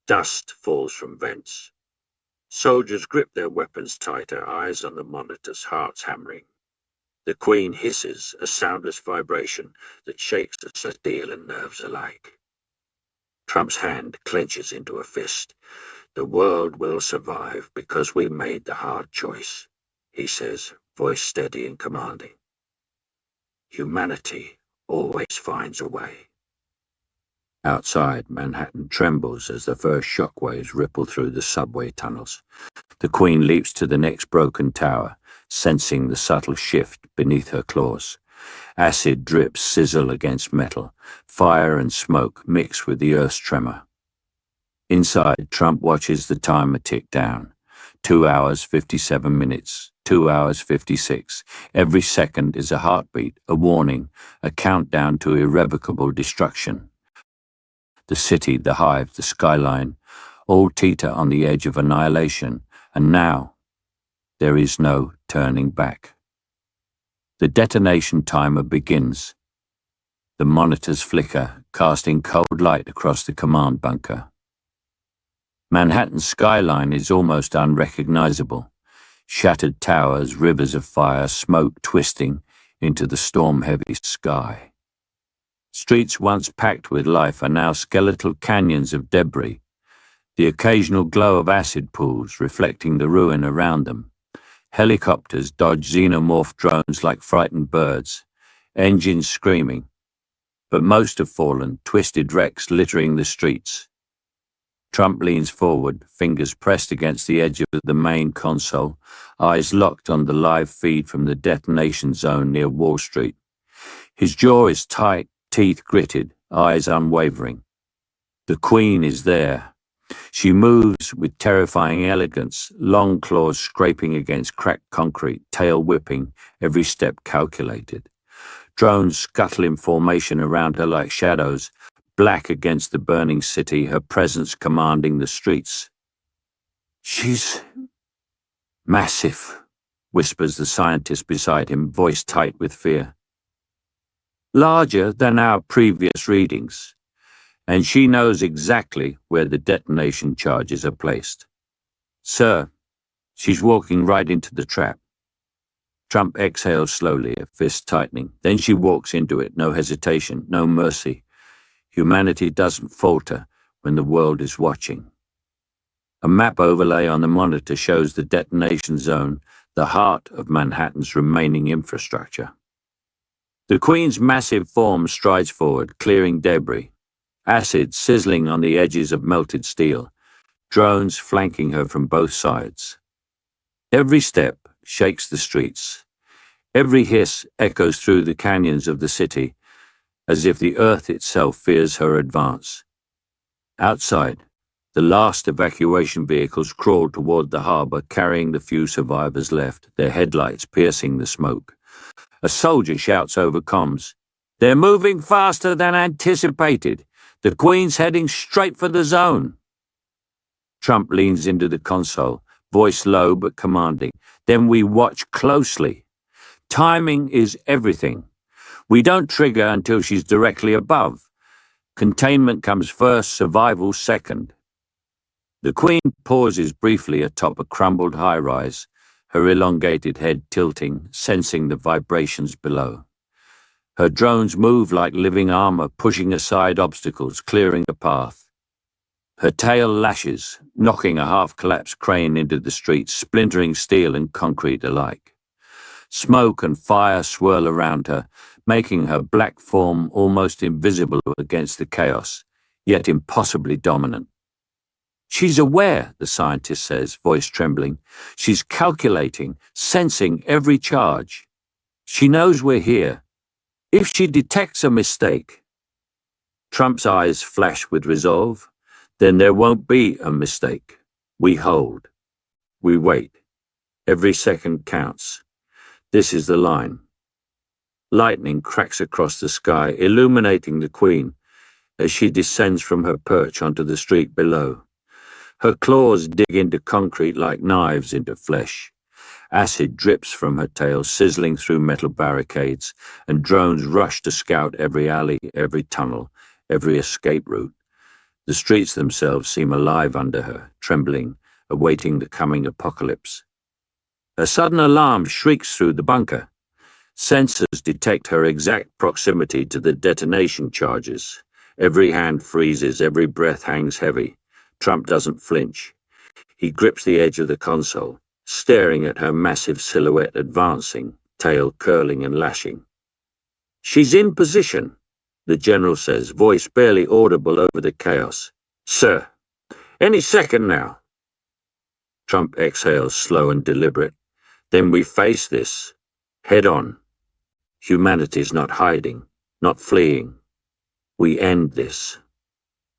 Dust falls from vents. Soldiers grip their weapons tighter, eyes on the monitors, hearts hammering. The Queen hisses, a soundless vibration that shakes the steel and nerves alike. Trump's hand clenches into a fist. The world will survive because we made the hard choice, he says, voice steady and commanding. Humanity always finds a way. Outside, Manhattan trembles as the first shockwaves ripple through the subway tunnels. The Queen leaps to the next broken tower, sensing the subtle shift beneath her claws. Acid drips sizzle against metal. Fire and smoke mix with the earth's tremor. Inside, Trump watches the timer tick down. 2 hours, 57 minutes. 2 hours, 56. Every second is a heartbeat, a warning, a countdown to irrevocable destruction. The city, the Hive, the skyline, all teeter on the edge of annihilation, and now there is no turning back. The detonation timer begins. The monitors flicker, casting cold light across the command bunker. Manhattan's skyline is almost unrecognizable. Shattered towers, rivers of fire, smoke twisting into the storm-heavy sky. Streets once packed with life are now skeletal canyons of debris, the occasional glow of acid pools reflecting the ruin around them. Helicopters dodge Xenomorph drones like frightened birds, engines screaming, but most have fallen, twisted wrecks littering the streets. Trump leans forward, fingers pressed against the edge of the main console, eyes locked on the live feed from the detonation zone near Wall Street. His jaw is tight, teeth gritted, eyes unwavering. The Queen is there. She moves with terrifying elegance, long claws scraping against cracked concrete, tail whipping, every step calculated. Drones scuttle in formation around her like shadows, black against the burning city, her presence commanding the streets. She's massive, whispers the scientist beside him, voice tight with fear. Larger than our previous readings, and she knows exactly where the detonation charges are placed. Sir, She's walking right into the trap. Trump exhales slowly, a fist tightening. Then she walks into it, no hesitation, no mercy. Humanity doesn't falter when the world is watching. A map overlay on the monitor shows the detonation zone, the heart of Manhattan's remaining infrastructure. The Queen's massive form strides forward, clearing debris. Acid sizzling on the edges of melted steel. Drones flanking her from both sides. Every step shakes the streets. Every hiss echoes through the canyons of the city, as if the earth itself fears her advance. Outside, the last evacuation vehicles crawl toward the harbor, carrying the few survivors left, their headlights piercing the smoke. A soldier shouts over comms, "They're moving faster than anticipated. The Queen's heading straight for the zone." Trump leans into the console, voice low but commanding. Then we watch closely. Timing is everything. We don't trigger until she's directly above. Containment comes first, survival second. The Queen pauses briefly atop a crumbled high-rise, her elongated head tilting, sensing the vibrations below. Her drones move like living armor, pushing aside obstacles, clearing a path. Her tail lashes, knocking a half-collapsed crane into the street, splintering steel and concrete alike. Smoke and fire swirl around her, making her black form almost invisible against the chaos, yet impossibly dominant. She's aware, the scientist says, voice trembling. She's calculating, sensing every charge. She knows we're here. If she detects a mistake... Trump's eyes flash with resolve. Then there won't be a mistake. We hold. We wait. Every second counts. This is the line. Lightning cracks across the sky, illuminating the Queen as she descends from her perch onto the street below. Her claws dig into concrete like knives into flesh. Acid drips from her tail, sizzling through metal barricades, and drones rush to scout every alley, every tunnel, every escape route. The streets themselves seem alive under her, trembling, awaiting the coming apocalypse. A sudden alarm shrieks through the bunker. Sensors detect her exact proximity to the detonation charges. Every hand freezes, every breath hangs heavy. Trump doesn't flinch. He grips the edge of the console, staring at her massive silhouette advancing, tail curling and lashing. "She's in position," the general says, voice barely audible over the chaos. "Sir, any second now." Trump exhales, slow and deliberate. "Then we face this, head on. Humanity's not hiding, not fleeing. We end this."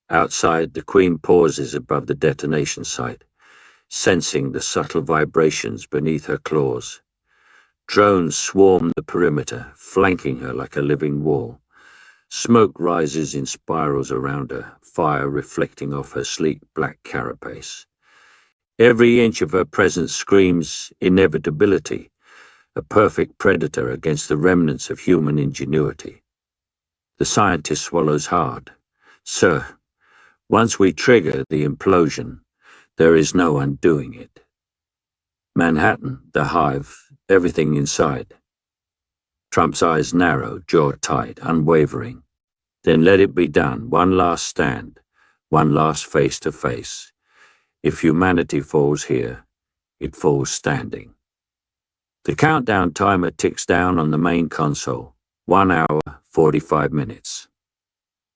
Outside, the Queen pauses above the detonation site, sensing the subtle vibrations beneath her claws. Drones swarm the perimeter, flanking her like a living wall. Smoke rises in spirals around her, fire reflecting off her sleek black carapace. Every inch of her presence screams inevitability, a perfect predator against the remnants of human ingenuity. The scientist swallows hard. "Sir, once we trigger the implosion, there is no undoing it." Manhattan, the Hive, everything inside. Trump's eyes narrow, jaw tight, unwavering. Then let it be done. One last stand, one last face-to-face. If humanity falls here, it falls standing. The countdown timer ticks down on the main console. 1 hour, 45 minutes.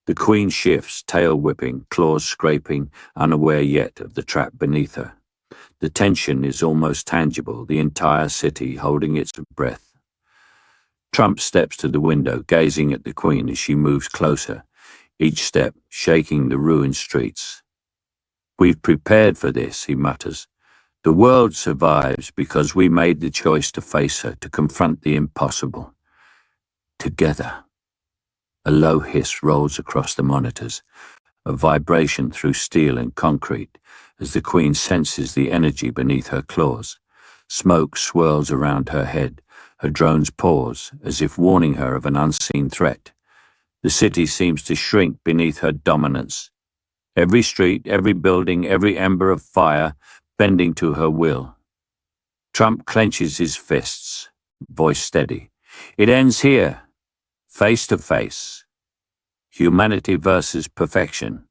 The Queen shifts, tail whipping, claws scraping, unaware yet of the trap beneath her. The tension is almost tangible, the entire city holding its breath. Trump steps to the window, gazing at the Queen as she moves closer, each step shaking the ruined streets. "We've prepared for this," he mutters. "The world survives because we made the choice to face her, to confront the impossible. Together." A low hiss rolls across the monitors, a vibration through steel and concrete, as the Queen senses the energy beneath her claws. Smoke swirls around her head. Her drones pause, as if warning her of an unseen threat. The city seems to shrink beneath her dominance. Every street, every building, every ember of fire, bending to her will. Trump clenches his fists, voice steady. It ends here, face to face. Humanity versus perfection.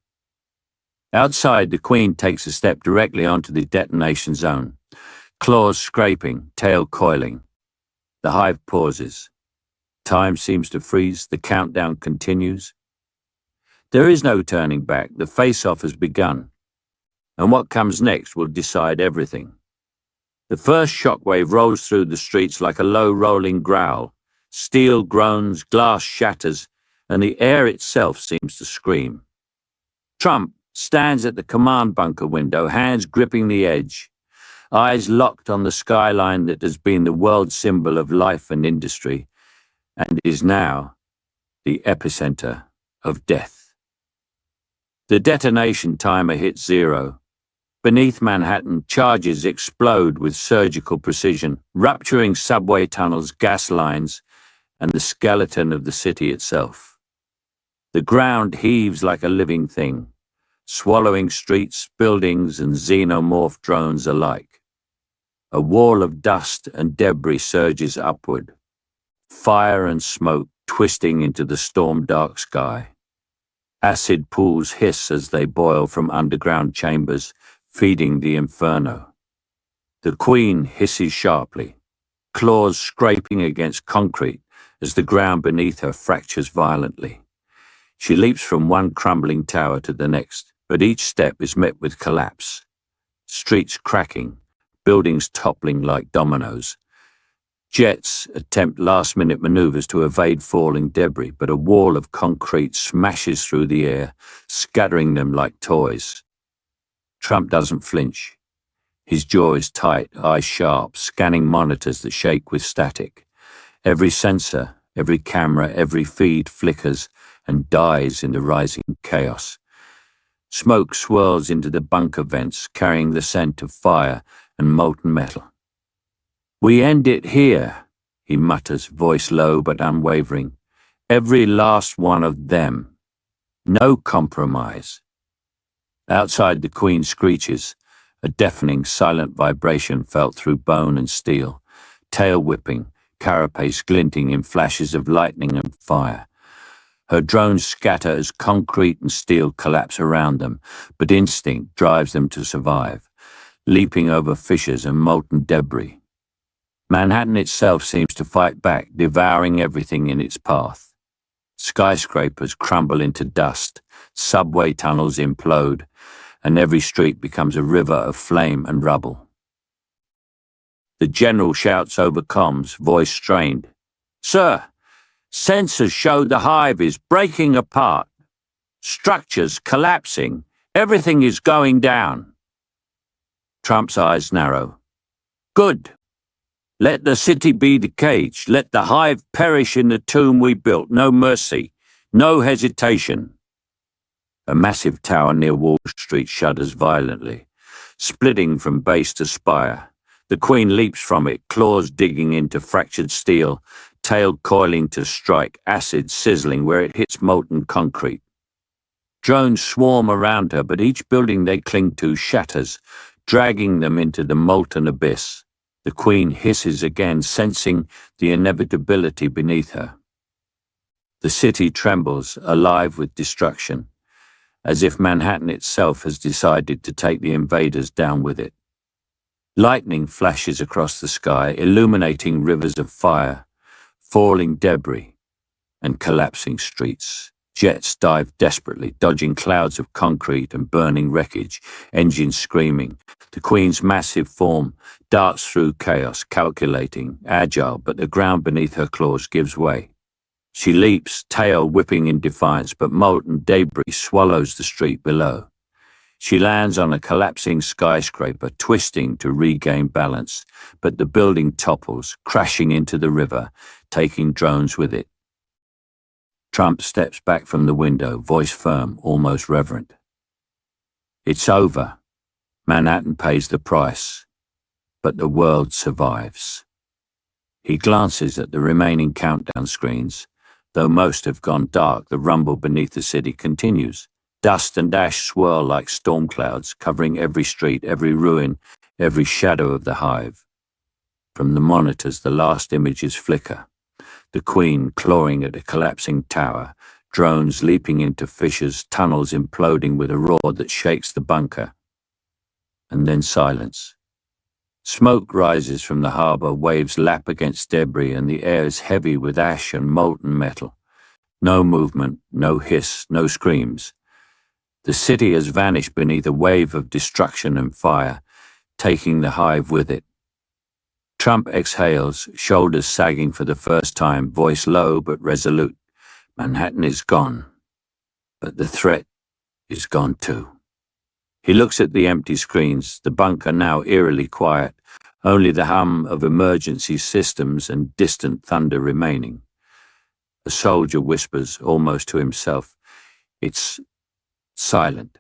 Outside, the Queen takes a step directly onto the detonation zone. Claws scraping, tail coiling. The Hive pauses. Time seems to freeze. The countdown continues. There is no turning back. The face-off has begun. And what comes next will decide everything. The first shockwave rolls through the streets like a low rolling growl. Steel groans, glass shatters, and the air itself seems to scream. Trump stands at the command bunker window, hands gripping the edge, eyes locked on the skyline that has been the world symbol of life and industry, and is now the epicenter of death. The detonation timer hits 0. Beneath Manhattan, charges explode with surgical precision, rupturing subway tunnels, gas lines, and the skeleton of the city itself. The ground heaves like a living thing, swallowing streets, buildings, and xenomorph drones alike. A wall of dust and debris surges upward, fire and smoke twisting into the storm-dark sky. Acid pools hiss as they boil from underground chambers, feeding the inferno. The Queen hisses sharply, claws scraping against concrete as the ground beneath her fractures violently. She leaps from one crumbling tower to the next, but each step is met with collapse. Streets cracking, buildings toppling like dominoes. Jets attempt last-minute maneuvers to evade falling debris, but a wall of concrete smashes through the air, scattering them like toys. Trump doesn't flinch. His jaw is tight, eyes sharp, scanning monitors that shake with static. Every sensor, every camera, every feed flickers and dies in the rising chaos. Smoke swirls into the bunker vents, carrying the scent of fire and molten metal. "We end it here," he mutters, voice low but unwavering. "Every last one of them. No compromise." Outside, the Queen screeches, a deafening, silent vibration felt through bone and steel, tail whipping, carapace glinting in flashes of lightning and fire. Her drones scatter as concrete and steel collapse around them, but instinct drives them to survive, leaping over fissures and molten debris. Manhattan itself seems to fight back, devouring everything in its path. Skyscrapers crumble into dust, subway tunnels implode, and every street becomes a river of flame and rubble. The general shouts over comms, voice strained. "Sir, sensors show the Hive is breaking apart. Structures collapsing. Everything is going down." Trump's eyes narrow. "Good. Let the city be the cage. Let the Hive perish in the tomb we built. No mercy. No hesitation." A massive tower near Wall Street shudders violently, splitting from base to spire. The Queen leaps from it, claws digging into fractured steel, tail coiling to strike, acid sizzling where it hits molten concrete. Drones swarm around her, but each building they cling to shatters, dragging them into the molten abyss. The Queen hisses again, sensing the inevitability beneath her. The city trembles, alive with destruction, as if Manhattan itself has decided to take the invaders down with it. Lightning flashes across the sky, illuminating rivers of fire, falling debris, and collapsing streets. Jets dive desperately, dodging clouds of concrete and burning wreckage, engines screaming. The Queen's massive form darts through chaos, calculating, agile, but the ground beneath her claws gives way. She leaps, tail whipping in defiance, but molten debris swallows the street below. She lands on a collapsing skyscraper, twisting to regain balance, but the building topples, crashing into the river, taking drones with it. Trump steps back from the window, voice firm, almost reverent. It's over. Manhattan pays the price, but the world survives. He glances at the remaining countdown screens. Though most have gone dark, the rumble beneath the city continues. Dust and ash swirl like storm clouds, covering every street, every ruin, every shadow of the Hive. From the monitors, the last images flicker. The Queen clawing at a collapsing tower, drones leaping into fissures, tunnels imploding with a roar that shakes the bunker. And then silence. Smoke rises from the harbour, waves lap against debris, and the air is heavy with ash and molten metal. No movement, no hiss, no screams. The city has vanished beneath a wave of destruction and fire, taking the Hive with it. Trump exhales, shoulders sagging for the first time, voice low but resolute. Manhattan is gone, but the threat is gone too. He looks at the empty screens, the bunker now eerily quiet, only the hum of emergency systems and distant thunder remaining. A soldier whispers, almost to himself, "It's silent.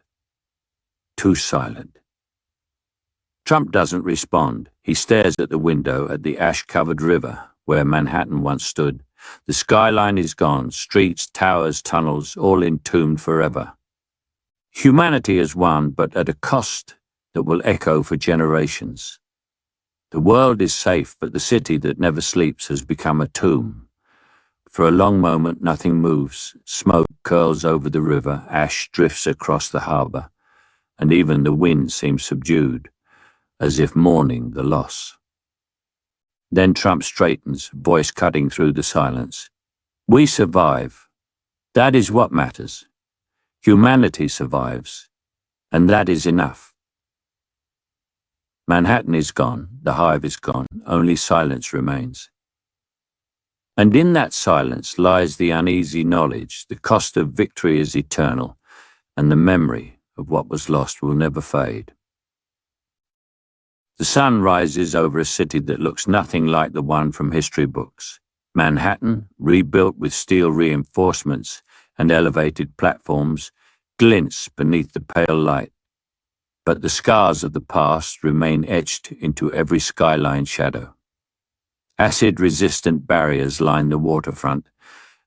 Too silent." Trump doesn't respond. He stares at the window at the ash-covered river where Manhattan once stood. The skyline is gone, streets, towers, tunnels, all entombed forever. Humanity has won, but at a cost that will echo for generations. The world is safe, but the city that never sleeps has become a tomb. For a long moment, nothing moves. Smoke curls over the river, ash drifts across the harbour, and even the wind seems subdued, as if mourning the loss. Then Trump straightens, voice cutting through the silence. "We survive. That is what matters. Humanity survives, and that is enough." Manhattan is gone, the Hive is gone, only silence remains. And in that silence lies the uneasy knowledge the cost of victory is eternal, and the memory of what was lost will never fade. The sun rises over a city that looks nothing like the one from history books. Manhattan, rebuilt with steel reinforcements and elevated platforms, glints beneath the pale light. But the scars of the past remain etched into every skyline shadow. Acid-resistant barriers line the waterfront,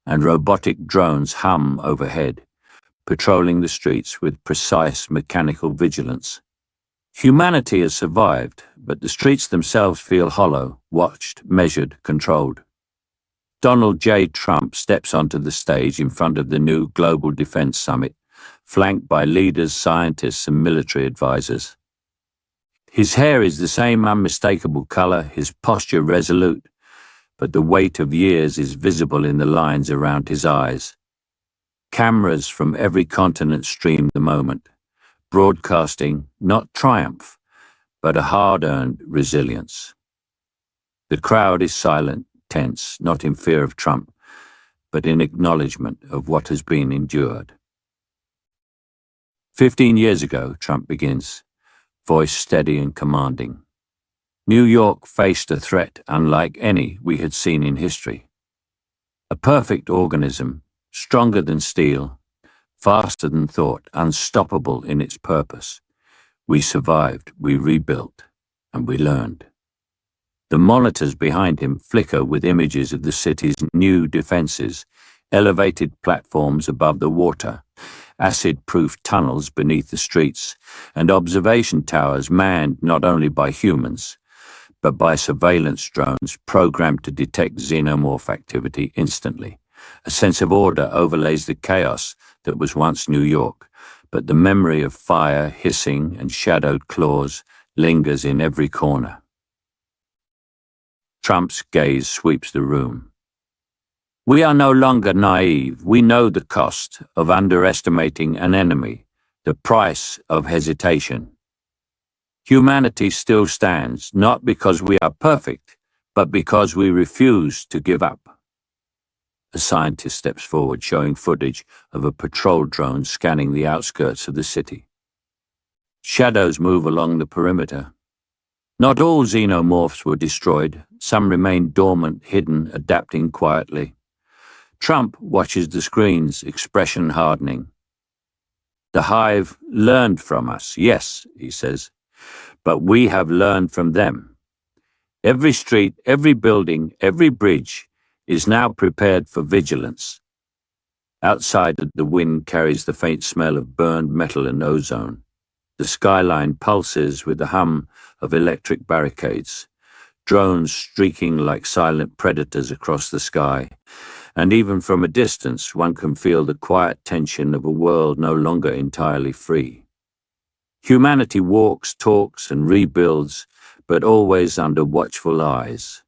and robotic drones hum overhead, patrolling the streets with precise mechanical vigilance. Humanity has survived, but the streets themselves feel hollow, watched, measured, controlled. Donald J. Trump steps onto the stage in front of the new Global Defense Summit, flanked by leaders, scientists, and military advisors. His hair is the same unmistakable color, his posture resolute, but the weight of years is visible in the lines around his eyes. Cameras from every continent stream the moment, broadcasting not triumph, but a hard-earned resilience. The crowd is silent, tense, not in fear of Trump, but in acknowledgement of what has been endured. 15 years ago, Trump begins, voice steady and commanding. New York faced a threat unlike any we had seen in history. A perfect organism, stronger than steel, faster than thought, unstoppable in its purpose. We survived, we rebuilt, and we learned. The monitors behind him flicker with images of the city's new defenses, elevated platforms above the water, acid-proof tunnels beneath the streets, and observation towers manned not only by humans, but by surveillance drones programmed to detect xenomorph activity instantly. A sense of order overlays the chaos that was once New York, but the memory of fire, hissing, and shadowed claws lingers in every corner. Trump's gaze sweeps the room. We are no longer naive. We know the cost of underestimating an enemy, the price of hesitation. Humanity still stands, not because we are perfect, but because we refuse to give up. A scientist steps forward, showing footage of a patrol drone scanning the outskirts of the city. Shadows move along the perimeter. Not all xenomorphs were destroyed. Some remain dormant, hidden, adapting quietly. Trump watches the screens, expression hardening. The Hive learned from us, yes, he says, but we have learned from them. Every street, every building, every bridge is now prepared for vigilance. Outside, the wind carries the faint smell of burned metal and ozone. The skyline pulses with the hum of electric barricades. drones streaking like silent predators across the sky, and even from a distance one can feel the quiet tension of a world no longer entirely free. Humanity walks, talks, and rebuilds, but always under watchful eyes.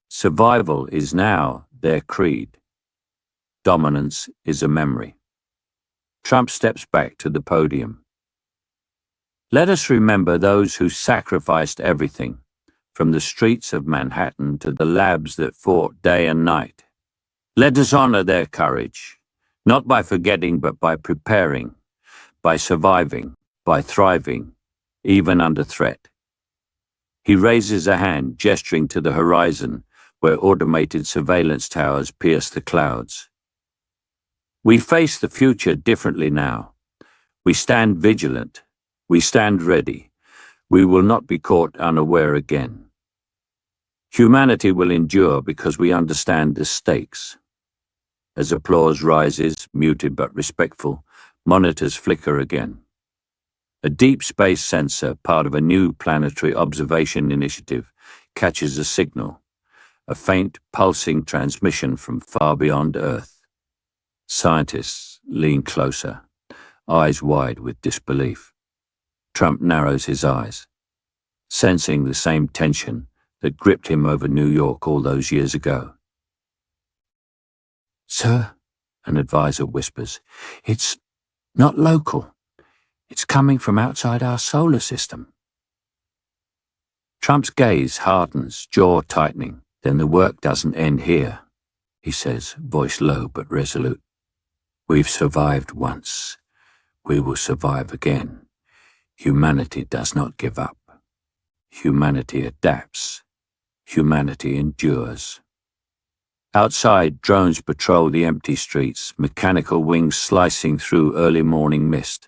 Survival is now their creed. Dominance is a memory. Trump steps back to the podium. Let us remember those who sacrificed everything, from the streets of Manhattan to the labs that fought day and night. Let us honor their courage, not by forgetting but by preparing, by surviving, by thriving, even under threat. He raises a hand, gesturing to the horizon, where automated surveillance towers pierce the clouds. We face the future differently now. We stand vigilant. We stand ready. We will not be caught unaware again. Humanity will endure because we understand the stakes. As applause rises, muted but respectful, monitors flicker again. A deep space sensor, part of a new planetary observation initiative, catches a signal, a faint, pulsing transmission from far beyond Earth. Scientists lean closer, eyes wide with disbelief. Trump narrows his eyes, sensing the same tension that gripped him over New York all those years ago. "Sir," an advisor whispers, "it's not local. It's coming from outside our solar system." Trump's gaze hardens, jaw tightening. "Then the work doesn't end here," he says, voice low but resolute. "We've survived once. We will survive again. Humanity does not give up. Humanity adapts. Humanity endures." Outside, drones patrol the empty streets, mechanical wings slicing through early morning mist.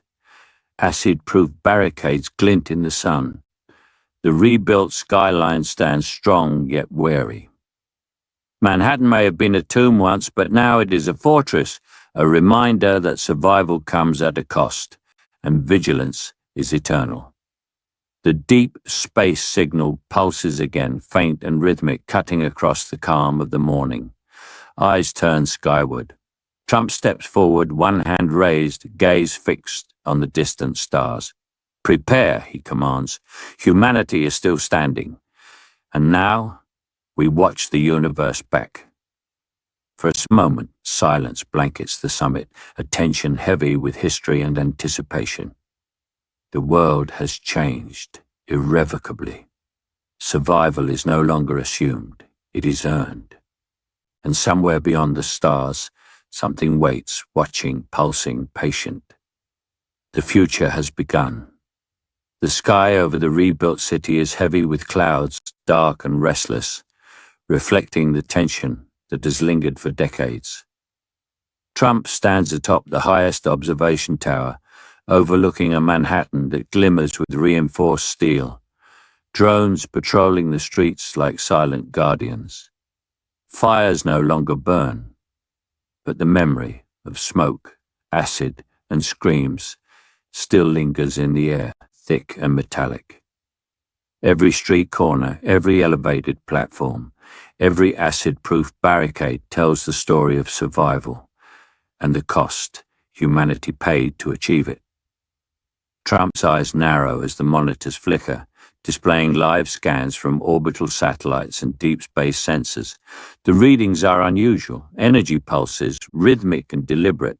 Acid-proof barricades glint in the sun. The rebuilt skyline stands strong yet wary. Manhattan may have been a tomb once, but now it is a fortress, a reminder that survival comes at a cost, and vigilance is eternal. The deep space signal pulses again, faint and rhythmic, cutting across the calm of the morning. Eyes turn skyward. Trump steps forward, one hand raised, gaze fixed on the distant stars. "Prepare," he commands. "Humanity is still standing." And now we watch the universe back. For a moment, silence blankets the summit, a tension heavy with history and anticipation. The world has changed, irrevocably. Survival is no longer assumed, it is earned. And somewhere beyond the stars, something waits, watching, pulsing, patient. The future has begun. The sky over the rebuilt city is heavy with clouds, dark and restless, reflecting the tension that has lingered for decades. Trump stands atop the highest observation tower, overlooking a Manhattan that glimmers with reinforced steel. Drones patrolling the streets like silent guardians. Fires no longer burn, but the memory of smoke, acid, and screams still lingers in the air, thick and metallic. Every street corner, every elevated platform, every acid-proof barricade tells the story of survival and the cost humanity paid to achieve it. Trump's eyes narrow as the monitors flicker, displaying live scans from orbital satellites and deep space sensors. The readings are unusual, energy pulses, rhythmic and deliberate,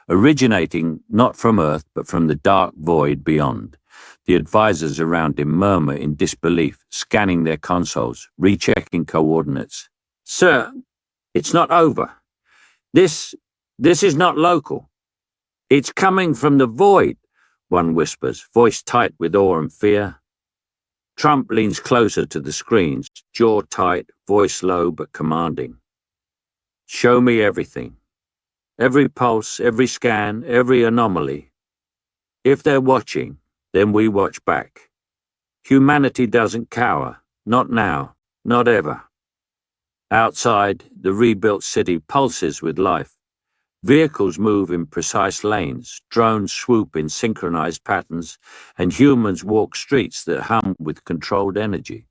originating not from Earth but from the dark void beyond. The advisors around him murmur in disbelief, scanning their consoles, rechecking coordinates. "Sir, it's not over. This is not local. It's coming from the void," one whispers, voice tight with awe and fear. Trump leans closer to the screens, jaw tight, voice low but commanding. "Show me everything. Every pulse, every scan, every anomaly. If they're watching, then we watch back. Humanity doesn't cower, not now, not ever." Outside, the rebuilt city pulses with life. Vehicles move in precise lanes, drones swoop in synchronized patterns, and humans walk streets that hum with controlled energy.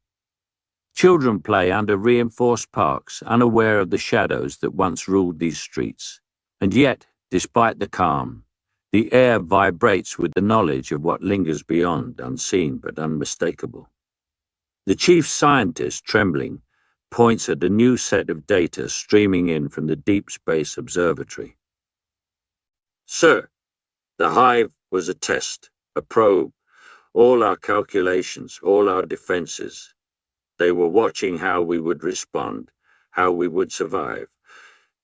Children play under reinforced parks, unaware of the shadows that once ruled these streets. And yet, despite the calm, the air vibrates with the knowledge of what lingers beyond, unseen but unmistakable. The chief scientist, trembling, points at a new set of data streaming in from the Deep Space Observatory. Sir, the Hive was a test, a probe. All our calculations, all our defenses. They were watching how we would respond, how we would survive.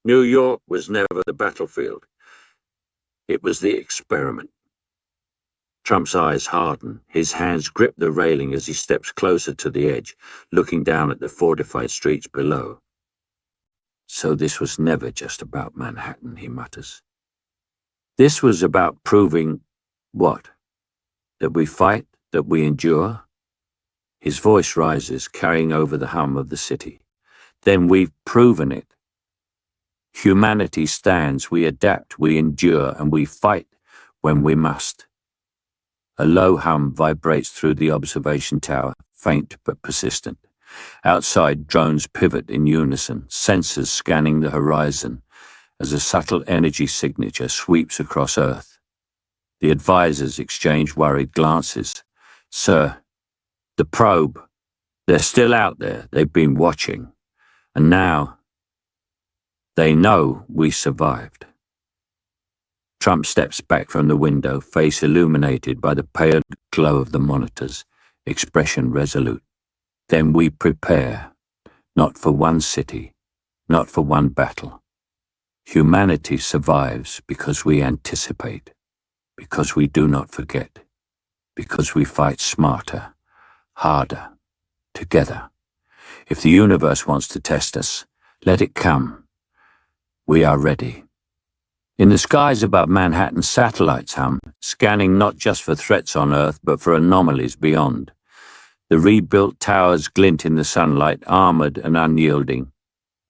New York was never the battlefield. It was the experiment. Trump's eyes harden. His hands grip the railing as he steps closer to the edge, looking down at the fortified streets below. So this was never just about Manhattan, he mutters. This was about proving what? That we fight, that we endure? His voice rises, carrying over the hum of the city. Then we've proven it. Humanity stands, we adapt, we endure, and we fight when we must. A low hum vibrates through the observation tower, faint but persistent. Outside, drones pivot in unison, sensors scanning the horizon as a subtle energy signature sweeps across Earth. The advisors exchange worried glances. Sir, the probe. They're still out there. They've been watching. And now, they know we survived. Trump steps back from the window, face illuminated by the pale glow of the monitors, expression resolute. Then we prepare, not for one city, not for one battle. Humanity survives because we anticipate, because we do not forget, because we fight smarter, harder, together. If the universe wants to test us, let it come. We are ready. In the skies above Manhattan, satellites hum, scanning not just for threats on Earth, but for anomalies beyond. The rebuilt towers glint in the sunlight, armored and unyielding.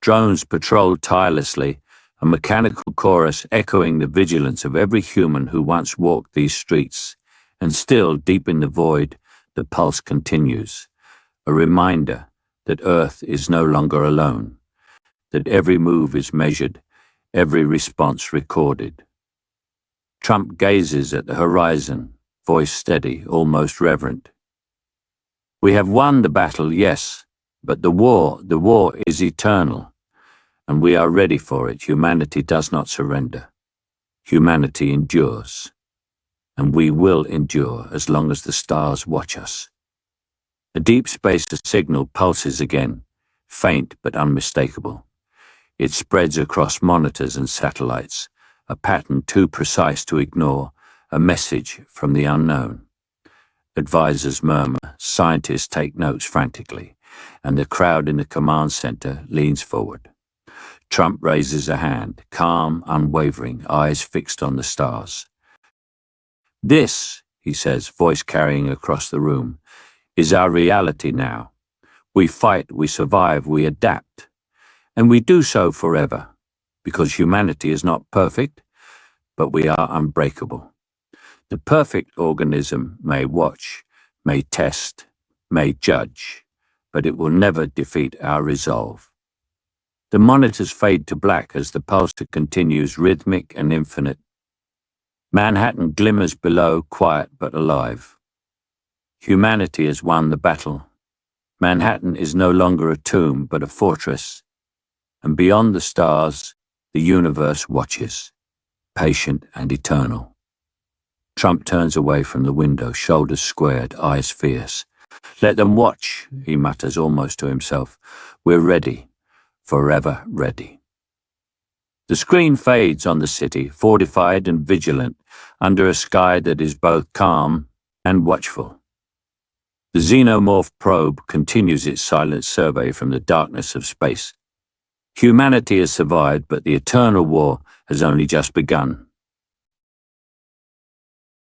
Drones patrol tirelessly, a mechanical chorus echoing the vigilance of every human who once walked these streets. And still, deep in the void, the pulse continues. A reminder that Earth is no longer alone, that every move is measured, every response recorded. Trump gazes at the horizon, voice steady, almost reverent. We have won the battle, yes, but the war is eternal, and we are ready for it. Humanity does not surrender. Humanity endures, and we will endure as long as the stars watch us. The deep space signal pulses again, faint but unmistakable. It spreads across monitors and satellites, a pattern too precise to ignore, a message from the unknown. Advisors murmur, scientists take notes frantically, and the crowd in the command center leans forward. Trump raises a hand, calm, unwavering, eyes fixed on the stars. This, he says, voice carrying across the room, is our reality now. We fight, we survive, we adapt. And we do so forever, because humanity is not perfect, but we are unbreakable. The perfect organism may watch, may test, may judge, but it will never defeat our resolve. The monitors fade to black as the pulse continues, rhythmic and infinite. Manhattan glimmers below, quiet but alive. Humanity has won the battle. Manhattan is no longer a tomb, but a fortress. And beyond the stars, the universe watches, patient and eternal. Trump turns away from the window, shoulders squared, eyes fierce. Let them watch, he mutters almost to himself. We're ready, forever ready. The screen fades on the city, fortified and vigilant, under a sky that is both calm and watchful. The Xenomorph probe continues its silent survey from the darkness of space. Humanity has survived, but the eternal war has only just begun.